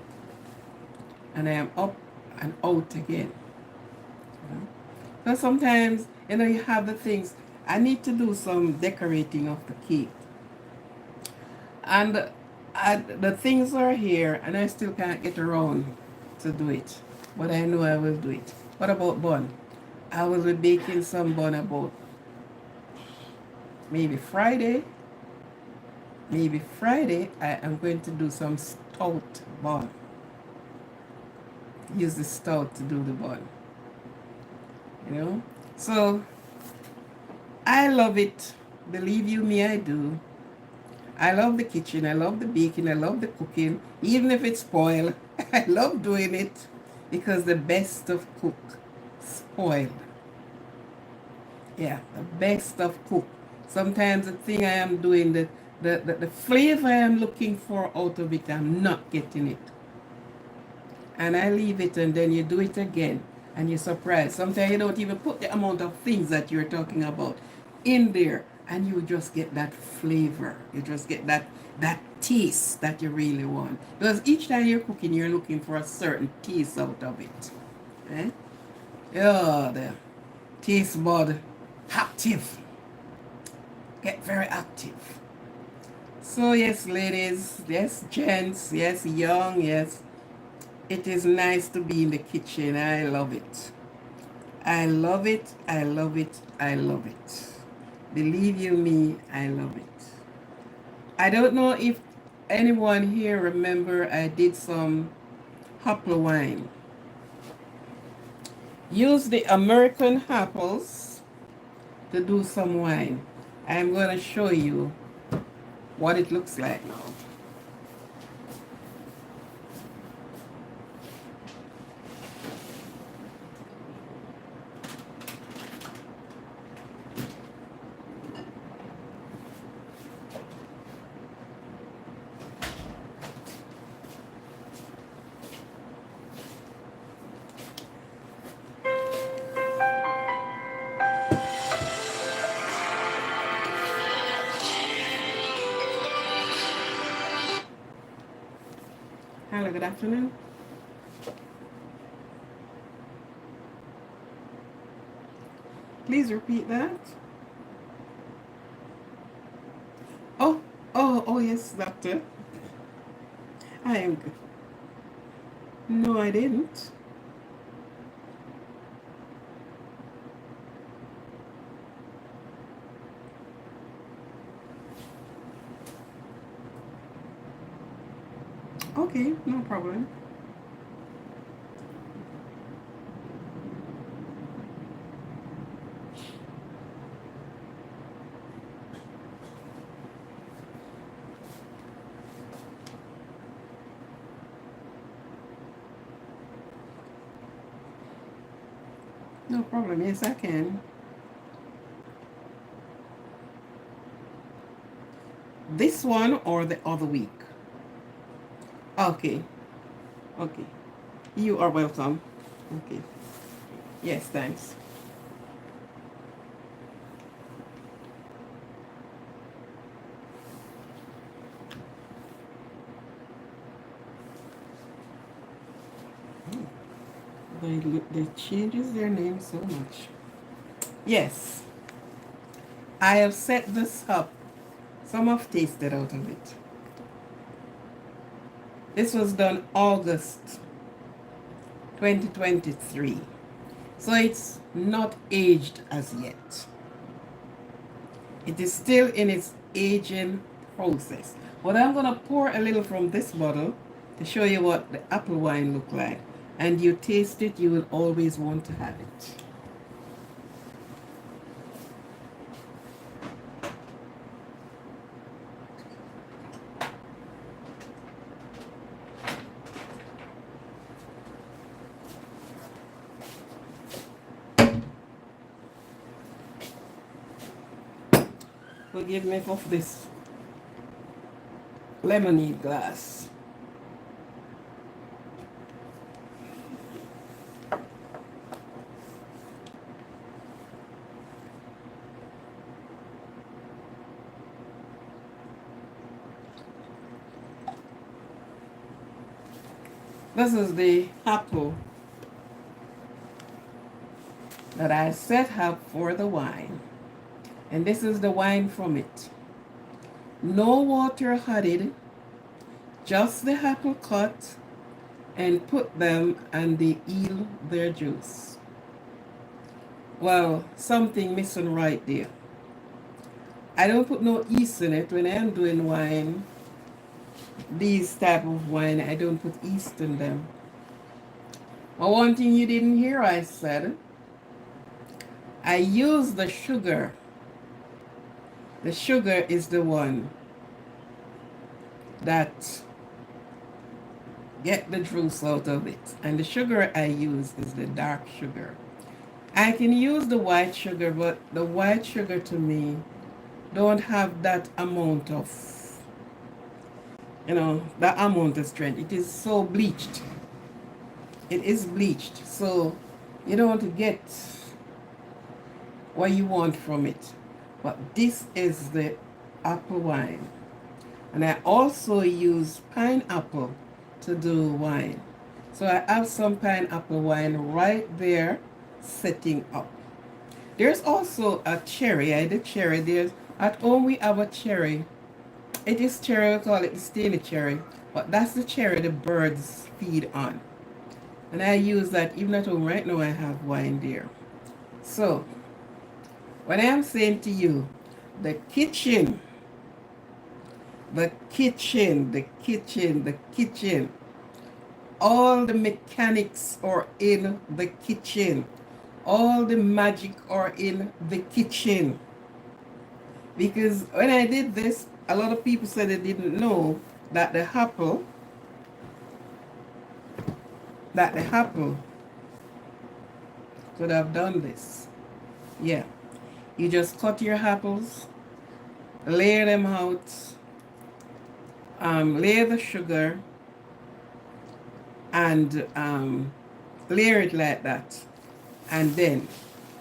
And I am up and out again. So sometimes, you have the things. I need to do some decorating of the cake. And the things are here and I still can't get around to do it. But I know I will do it. What about bun? I will be baking some bun about maybe Friday. Maybe Friday I am going to do some stout bun. Use the stout to do the bun. So I love it. Believe you me, I do. I love the kitchen. I love the baking. I love the cooking. Even if it's spoiled, I love doing it because the best of cook spoiled. Yeah, the best of cook. Sometimes the thing I am doing, the flavor I am looking for out of it, I'm not getting it. And I leave it and then you do it again and you're surprised. Sometimes you don't even put the amount of things that you're talking about in there and you just get that flavor. You just get that taste that you really want. Because each time you're cooking, you're looking for a certain taste out of it. Eh? Yeah, the taste bud active. Get very active. So yes, ladies, yes, gents, yes, young, yes. It is nice to be in the kitchen. I love it. I love it. I love it. I love it. Believe you me, I love it. I don't know if anyone here remember I did some apple wine. Use the American apples to do some wine. I'm going to show you what it looks like now. Hello, good afternoon. Please repeat that. Oh, yes, doctor. I am good. No, I didn't. Okay, no problem. No problem. Yes, I can. This one or the other week? Okay. Okay. You are welcome. Okay. Yes, thanks. They changes their name so much. Yes, I have set this up. Some have tasted out of it. This was done August 2023. So it's not aged as yet. It is still in its aging process. But I'm going to pour a little from this bottle to show you what the apple wine look like. And you taste it, you will always want to have it. Forgive me for this lemonade glass. This is the apple that I set up for the wine. And this is the wine from it. No water added, just the apple cut and put them and they yield their juice. Well, something missing right there. I don't put no yeast in it. When I am doing wine, these type of wine, I don't put yeast in them. But one thing you didn't hear I said, I use the sugar. The sugar is the one that get the juice out of it. And the sugar I use is the dark sugar. I can use the white sugar, but the white sugar to me don't have that amount of, that amount of strength. It is so bleached. It is bleached. So you don't get what you want from it. But this is the apple wine. And I also use pineapple to do wine. So I have some pineapple wine right there setting up. There's also a cherry. I did cherry. At home we have a cherry. It is cherry, we call it the steely cherry. But that's the cherry the birds feed on. And I use that even at home. Right now I have wine there. So when I am saying to you, the kitchen, all the mechanics are in the kitchen. All the magic are in the kitchen. Because when I did this, a lot of people said they didn't know that the apple could have done this. Yeah. You just cut your apples, layer them out, layer the sugar, and layer it like that. And then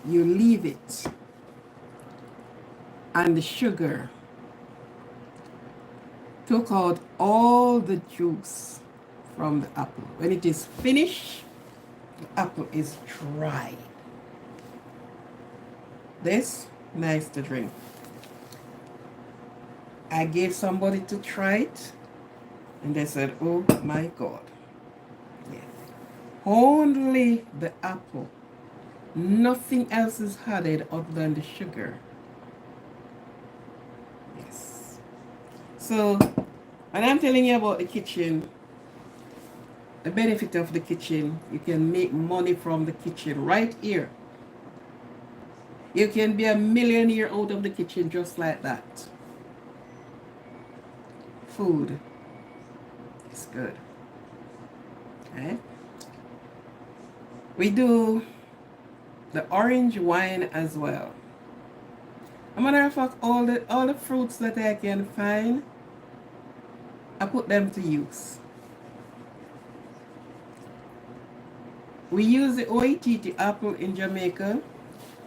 you leave it. And the sugar took out all the juice from the apple. When it is finished, the apple is dry. This, nice to drink. I gave somebody to try it, and they said, oh my God. Yeah. Only the apple. Nothing else is added other than the sugar. Yes. So, when I'm telling you about the kitchen, the benefit of the kitchen. You can make money from the kitchen right here. You can be a millionaire out of the kitchen just like that. Food is good. Okay? We do the orange wine as well. As a matter of fact, all the fruits that I can find, I put them to use. We use the OITT apple in Jamaica,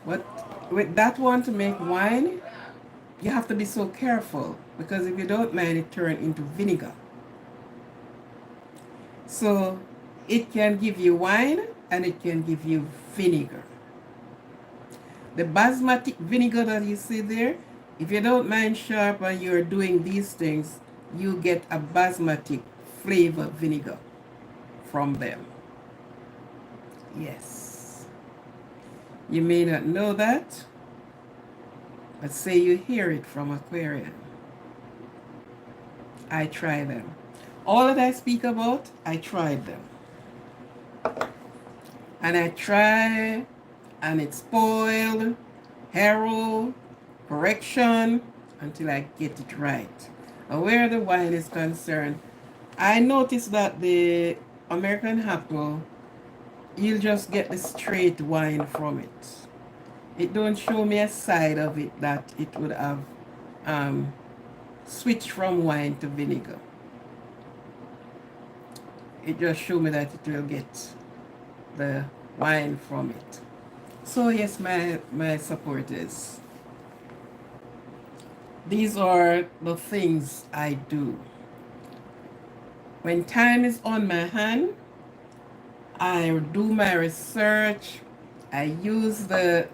but with that one to make wine, you have to be so careful because if you don't mind, it turns into vinegar. So it can give you wine and it can give you vinegar. The basmati vinegar that you see there, if you don't mind sharp and you're doing these things, you get a basmati flavor vinegar from them. Yes. You may not know that, but say you hear it from Aquarian. I try them. All that I speak about, I tried them. And I try, and it's spoiled, harrow, correction, until I get it right. And where the wine is concerned, I noticed that the American apple, you'll just get the straight wine from it. It don't show me a side of it that it would have switched from wine to vinegar. It just show me that it will get the wine from it. So yes, my supporters, these are the things I do. When time is on my hand, I do my research. I use the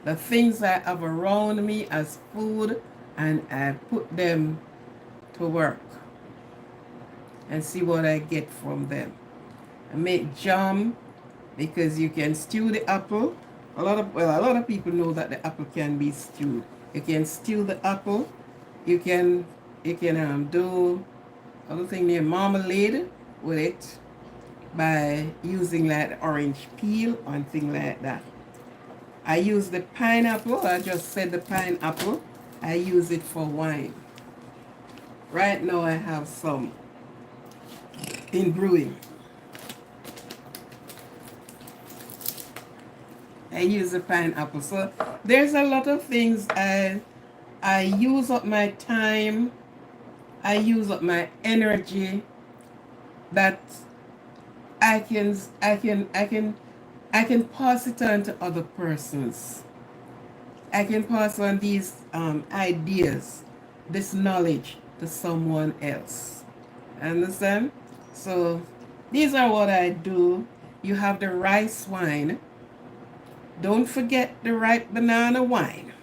things I have around me as food, and I put them to work and see what I get from them. I make jam because you can stew the apple. A lot of people know that the apple can be stewed. You can stew the apple. You can do other thing named marmalade with it by using like orange peel and thing like that. I use the pineapple. I just said the pineapple. I use it for wine. Right now I have some in brewing. I use the pineapple. So there's a lot of things I use up my time. I use up my energy that I can pass it on to other persons. I can pass on these ideas, this knowledge to someone else. Understand? So these are what I do. You have the rice wine. Don't forget the ripe banana wine.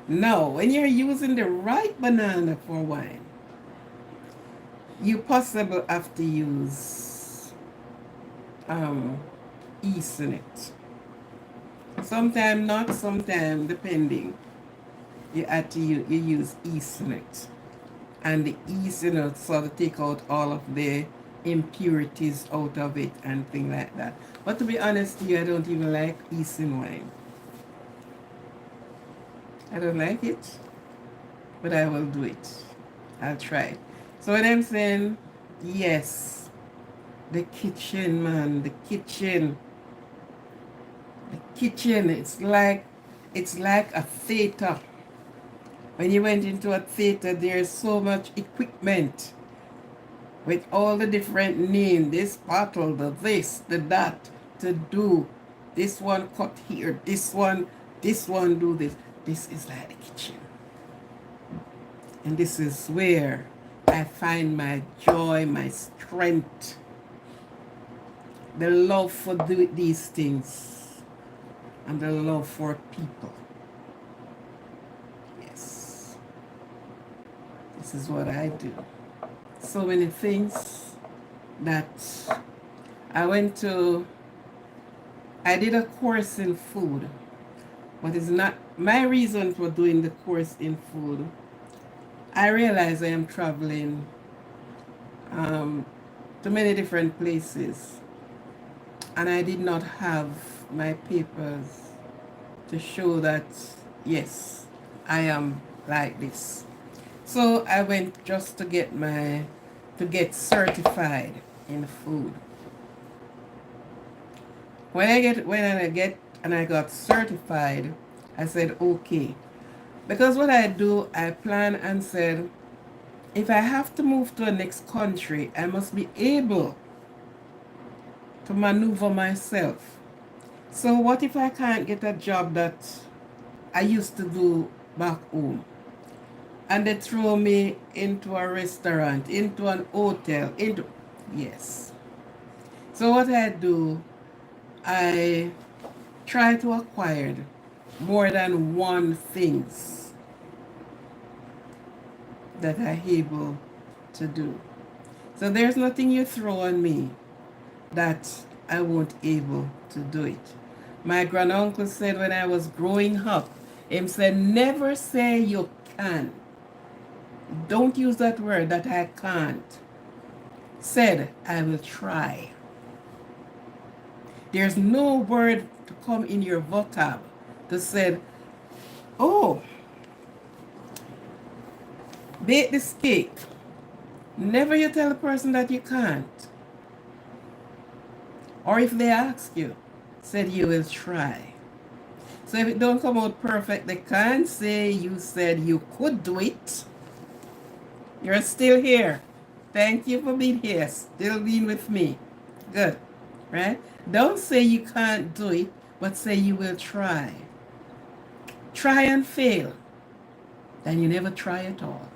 Now, when you're using the ripe banana for wine, you possibly have to use yeast in it. Sometimes not, sometimes depending. You use yeast in it. And the yeast, sort of take out all of the impurities out of it and things like that. But to be honest with you, I don't even like yeast in wine. I don't like it, but I will do it. I'll try it. So what I'm saying, yes, the kitchen, man, the kitchen, it's like a theater. When you went into a theater, there's so much equipment with all the different names, this bottle, the this, the that, to do. This one cut here, this one do this. This is like the kitchen. And this is where I find my joy, my strength, the love for these things, and the love for people. Yes. This is what I do. So many things that I did a course in food, but it's not my reason for doing the course in food. I realize I am traveling um, to many different places, and I did not have my papers to show that yes, I am like this. So I went just to get certified in food. When I got certified, I said okay. Because what I do, I plan and said, if I have to move to the next country, I must be able to maneuver myself. So what if I can't get a job that I used to do back home? And they throw me into a restaurant, into an hotel, into yes. So what I do, I try to acquire more than one things that I'm able to do. So there's nothing you throw on me that I won't able to do it. My granduncle said when I was growing up, him said, never say you can. Don't use that word that I can't. Said, I will try. There's no word to come in your vocab to say, oh, bake this cake. Never you tell the person that you can't. Or if they ask you, said you will try. So if it don't come out perfect, they can't say you said you could do it. You're still here. Thank you for being here, still being with me. Good, right? Don't say you can't do it, but say you will try. Try and fail, then you never try at all,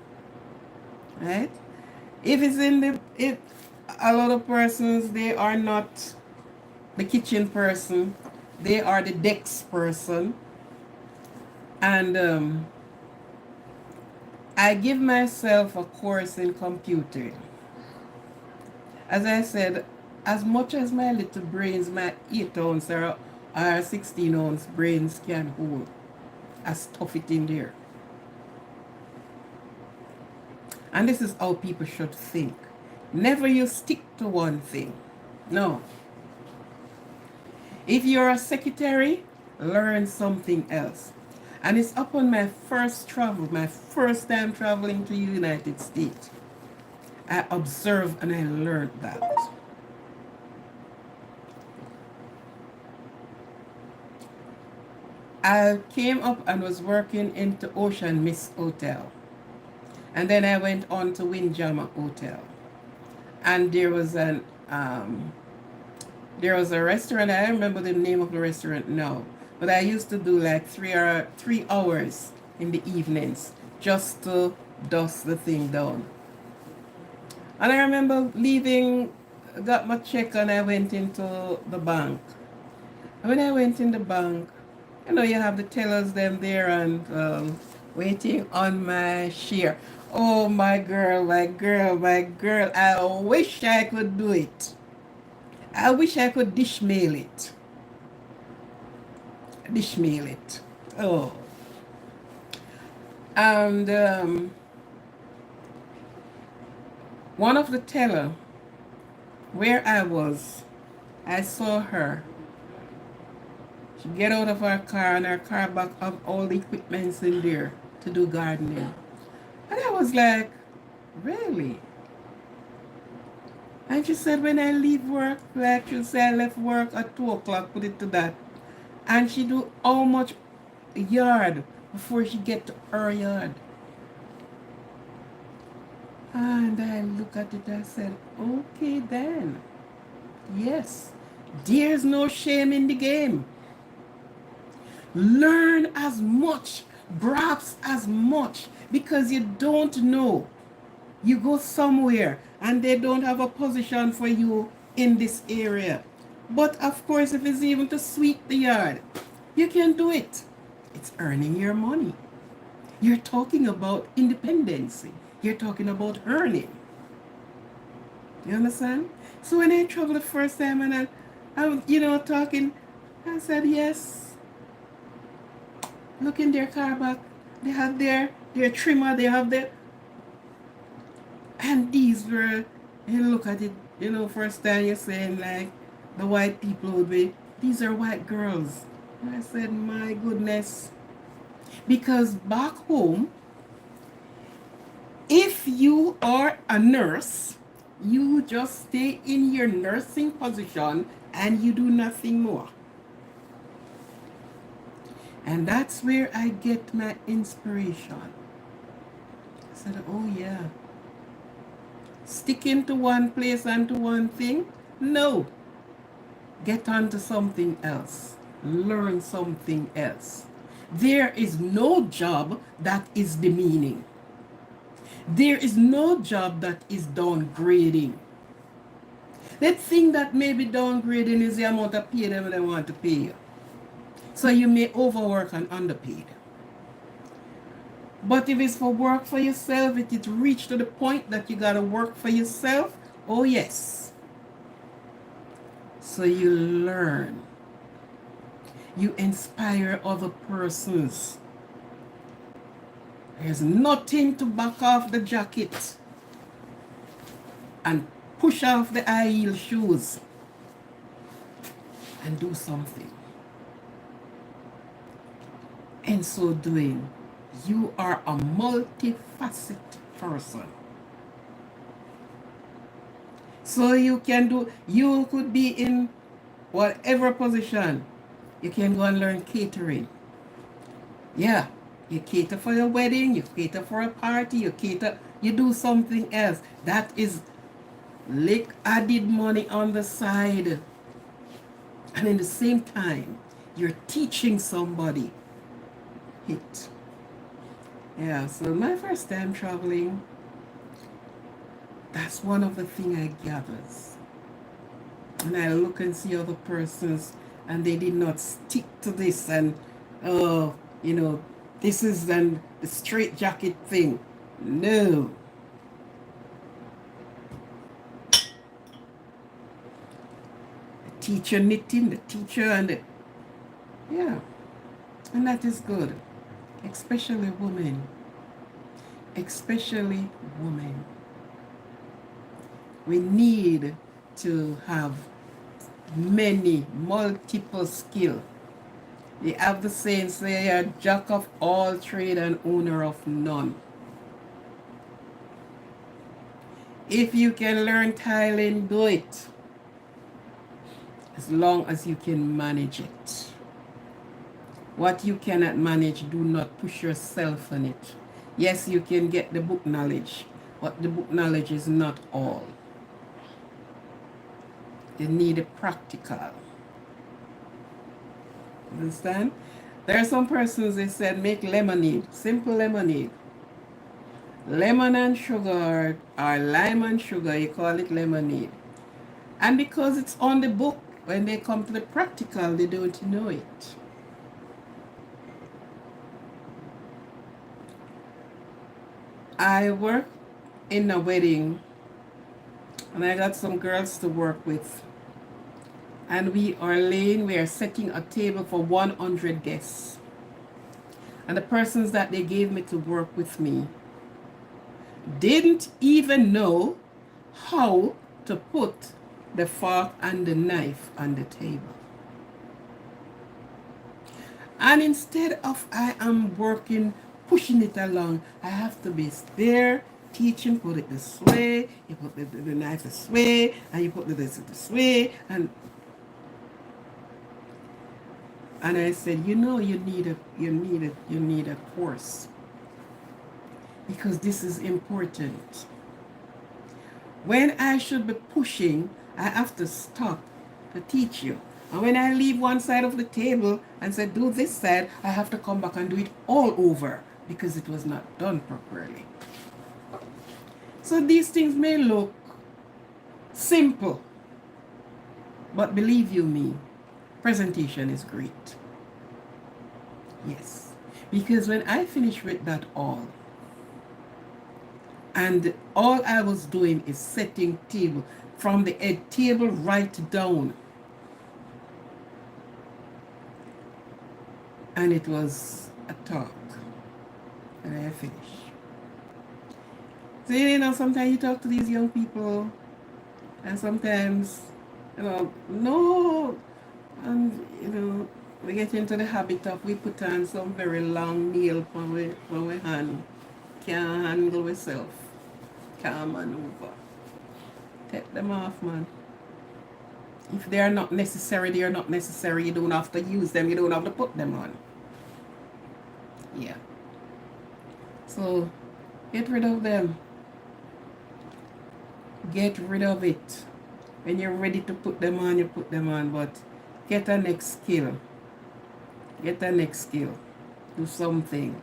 right? If it's in the, if a lot of persons, they are not the kitchen person, they are the desk person, and I give myself a course in computing. As I said, as much as my little brains, my 8 ounce or 16 ounce brains can hold, I stuff it in there. And this is how people should think. Never you stick to one thing. No. If you're a secretary, learn something else. And it's upon my first travel, my first time traveling to the United States, I observed and I learned that. I came up and was working into Ocean Mist Hotel. And then I went on to Windjammer Hotel. And there was a restaurant, I don't remember the name of the restaurant now. But I used to do like 3 hours in the evenings just to dust the thing down. And I remember leaving, got my check and I went into the bank. And when I went in the bank, you know, you have the tellers them there and waiting on my share. Oh, my girl, my girl, my girl. I wish I could do it. I wish I could dishmail it. Dishmail it. Oh. And one of the teller, where I was, I saw her. She get out of her car and her car back of all the equipments in there to do gardening. And I was like, really? And she said, when I leave work, like she say I left work at 2 o'clock, put it to that. And she do how much yard before she get to her yard. And I look at it, I said, okay then. Yes, there's no shame in the game. Learn as much, grasp as much, because you don't know. You go somewhere and they don't have a position for you in this area. But of course, if it's even to sweep the yard, you can do it. It's earning your money. You're talking about independency. You're talking about earning. You understand? So when I traveled the first time and I was, talking, I said, yes. Look in their car back. They have their trimmer, they have their... And these were, You look at it, first time you're saying like the white people would be, these are white girls. And I said, my goodness. Because back home, if you are a nurse, you just stay in your nursing position and you do nothing more. And that's where I get my inspiration. I said, oh yeah. Sticking to one place and to one thing? No. Get on to something else. Learn something else. There is no job that is demeaning. There is no job that is downgrading. The thing that may be downgrading is the amount of pay them they want to pay you. So you may overwork and underpaid. But if it's for work for yourself, if it reached to the point that you gotta work for yourself, oh yes. So you learn. You inspire other persons. There's nothing to back off the jacket and push off the high heel shoes and do something. In so doing, you are a multifaceted person. So you could be in whatever position. You can go and learn catering. Yeah, you cater for your wedding, you cater for a party, you do something else. That is added money on the side. And in the same time, you're teaching somebody it. Yeah, so my first time traveling, that's one of the things I gathers. And I look and see other persons and they did not stick to this and, this is the straight jacket thing. No. The teacher knitting, the teacher yeah. And that is good. Especially women. Especially women. We need to have multiple skill. They have the saying, say you're a jack of all trade and owner of none. If you can learn tiling, do it. As long as you can manage it. What you cannot manage, do not push yourself on it. Yes, you can get the book knowledge, but the book knowledge is not all. You need a practical. Understand? There are some persons, they said, make lemonade, simple lemonade. Lemon and sugar, or lime and sugar, you call it lemonade. And because it's on the book, when they come to the practical, they don't know it. I work in a wedding, and I got some girls to work with. And we are setting a table for 100 guests. And the persons that they gave me to work with me didn't even know how to put the fork and the knife on the table. And instead of I am working, pushing it along, I have to be there, teaching, put it this way, you put the knife this way, and you put this way, and I said, you need a course, because this is important. When I should be pushing, I have to stop to teach you. And when I leave one side of the table and say, do this side, I have to come back and do it all over because it was not done properly. So these things may look simple, but believe you me, presentation is great. Yes, because when I finished with that all, and all I was doing is setting table, from the head table right down. And it was a talk. And I finished. So sometimes you talk to these young people And sometimes, no, and we get into the habit of we put on some very long nail for we hand. Can't handle ourselves. Can't maneuver. Take them off, man. If they are not necessary, they are not necessary. You don't have to use them. You don't have to put them on. Yeah. So get rid of them. Get rid of it. When you're ready to put them on, you put them on. But get a next skill. Get a next skill. Do something.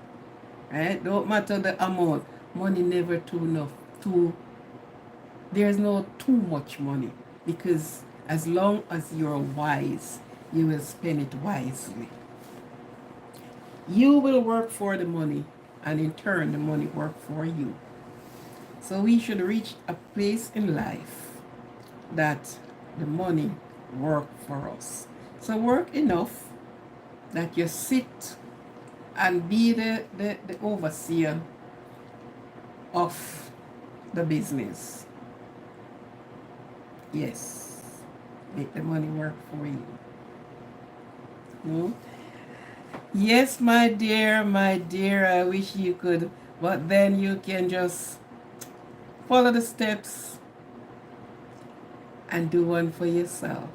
Right? Don't matter the amount. Money never too enough. There's no too much money. Because as long as you're wise, you will spend it wisely. You will work for the money, and in turn, the money work for you. So we should reach a place in life that the money work for us. So work enough that you sit and be the overseer of the business. Yes. Make the money work for you. No? Yes, my dear, I wish you could, but then you can just follow the steps and do one for yourself.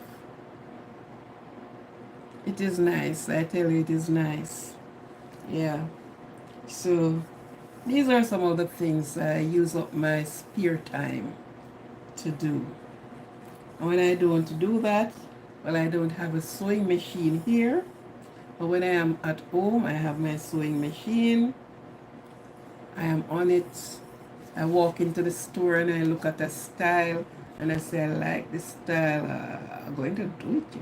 It is nice, I tell you, it is nice. Yeah. So these are some of the things I use up my spare time to do. And when I don't do that, well, I don't have a sewing machine here. But when I am at home, I have my sewing machine. I am on it. I walk into the store and I look at a style and I say, I like this style. I'm going to do it.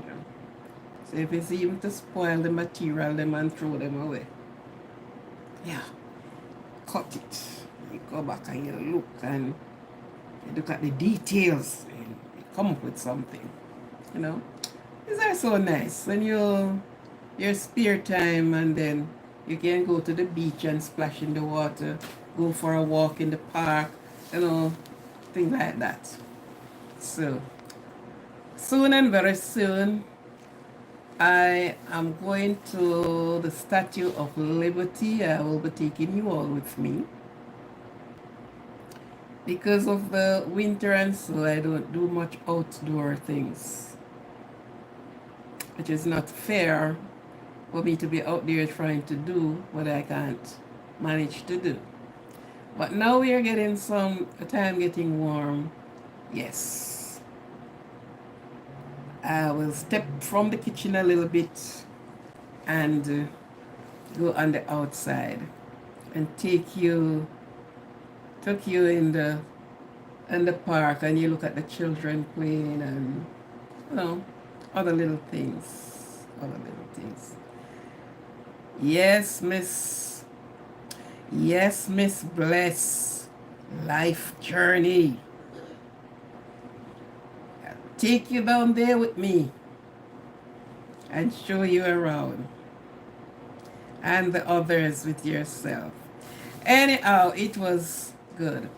So if it's even to spoil the material, them and throw them away. Yeah. Cut it. You go back and you look and you look at the details and you come up with something. These are so nice when your spare time, and then you can go to the beach and splash in the water, go for a walk in the park, things like that. So soon and very soon I am going to the Statue of Liberty. I will be taking you all with me. Because of the winter and so I don't do much outdoor things, which is not fair for me to be out there trying to do what I can't manage to do. But now we are getting time getting warm. Yes. I will step from the kitchen a little bit and go on the outside and take you in the park, and you look at the children playing and other little things. Yes, Miss Bless. Life journey. I'll take you down there with me and show you around. And the others with yourself. Anyhow, it was good.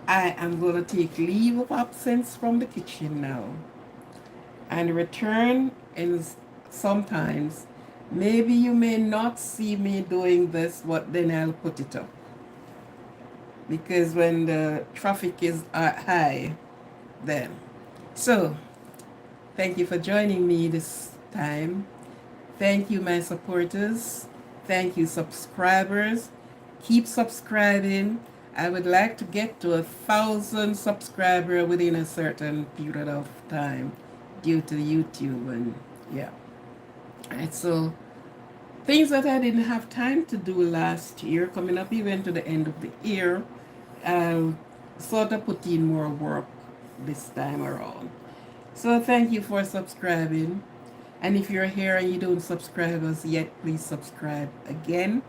I am going to take leave of absence from the kitchen now and return in sometimes. Maybe you may not see me doing this, but then I'll put it up. Because when the traffic is high, then. So, thank you for joining me this time. Thank you, my supporters. Thank you, subscribers. Keep subscribing. I would like to get to 1,000 subscribers within a certain period of time due to YouTube and yeah. Right, so things that I didn't have time to do last year, coming up even to the end of the year, I'll sort of put in more work this time around. So thank you for subscribing. And if you're here and you don't subscribe us yet, please subscribe again.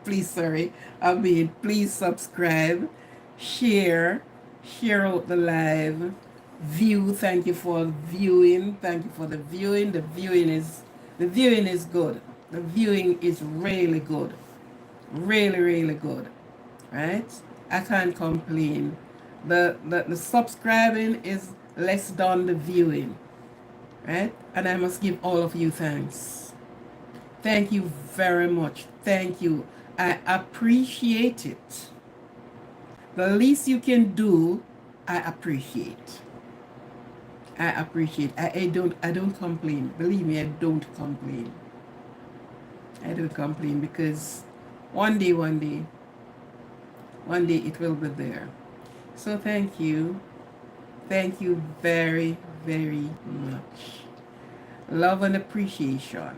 Please subscribe, share out the live, view. Thank you for viewing. Thank you for the viewing. The viewing is good. The viewing is really good. Really, really good. Right? I can't complain. The subscribing is less than the viewing, right? And I must give all of you thanks. Thank you very much. Thank you. I appreciate it. The least you can do, I appreciate. I appreciate. I don't complain. Believe me, I don't complain. I don't complain because one day it will be there. So thank you. Thank you very, very much. Love and appreciation.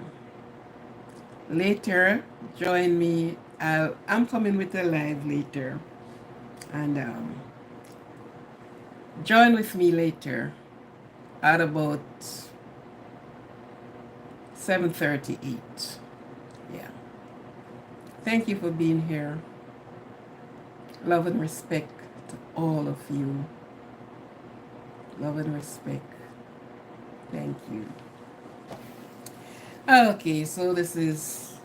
Later, join me. I'm coming with a live later. And join with me later at about 7:38. Yeah. Thank you for being here. Love and respect to all of you. Love and respect. Thank you. Okay, so this is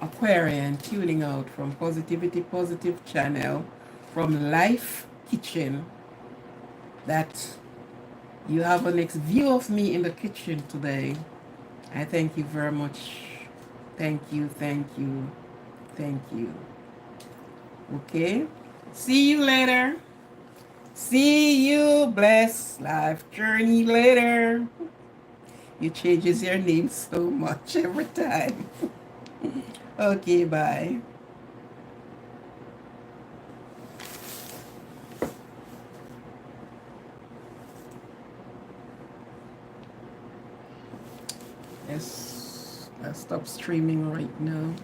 Aquarian tuning out from Positivity Positive channel from Life Kitchen. That you have a next view of me in the kitchen today. I thank you very much. Thank you, thank you, thank you. Okay? See you later. See you, blessed life journey later. You changes your name so much every time. Okay, bye. Yes, I stop streaming right now.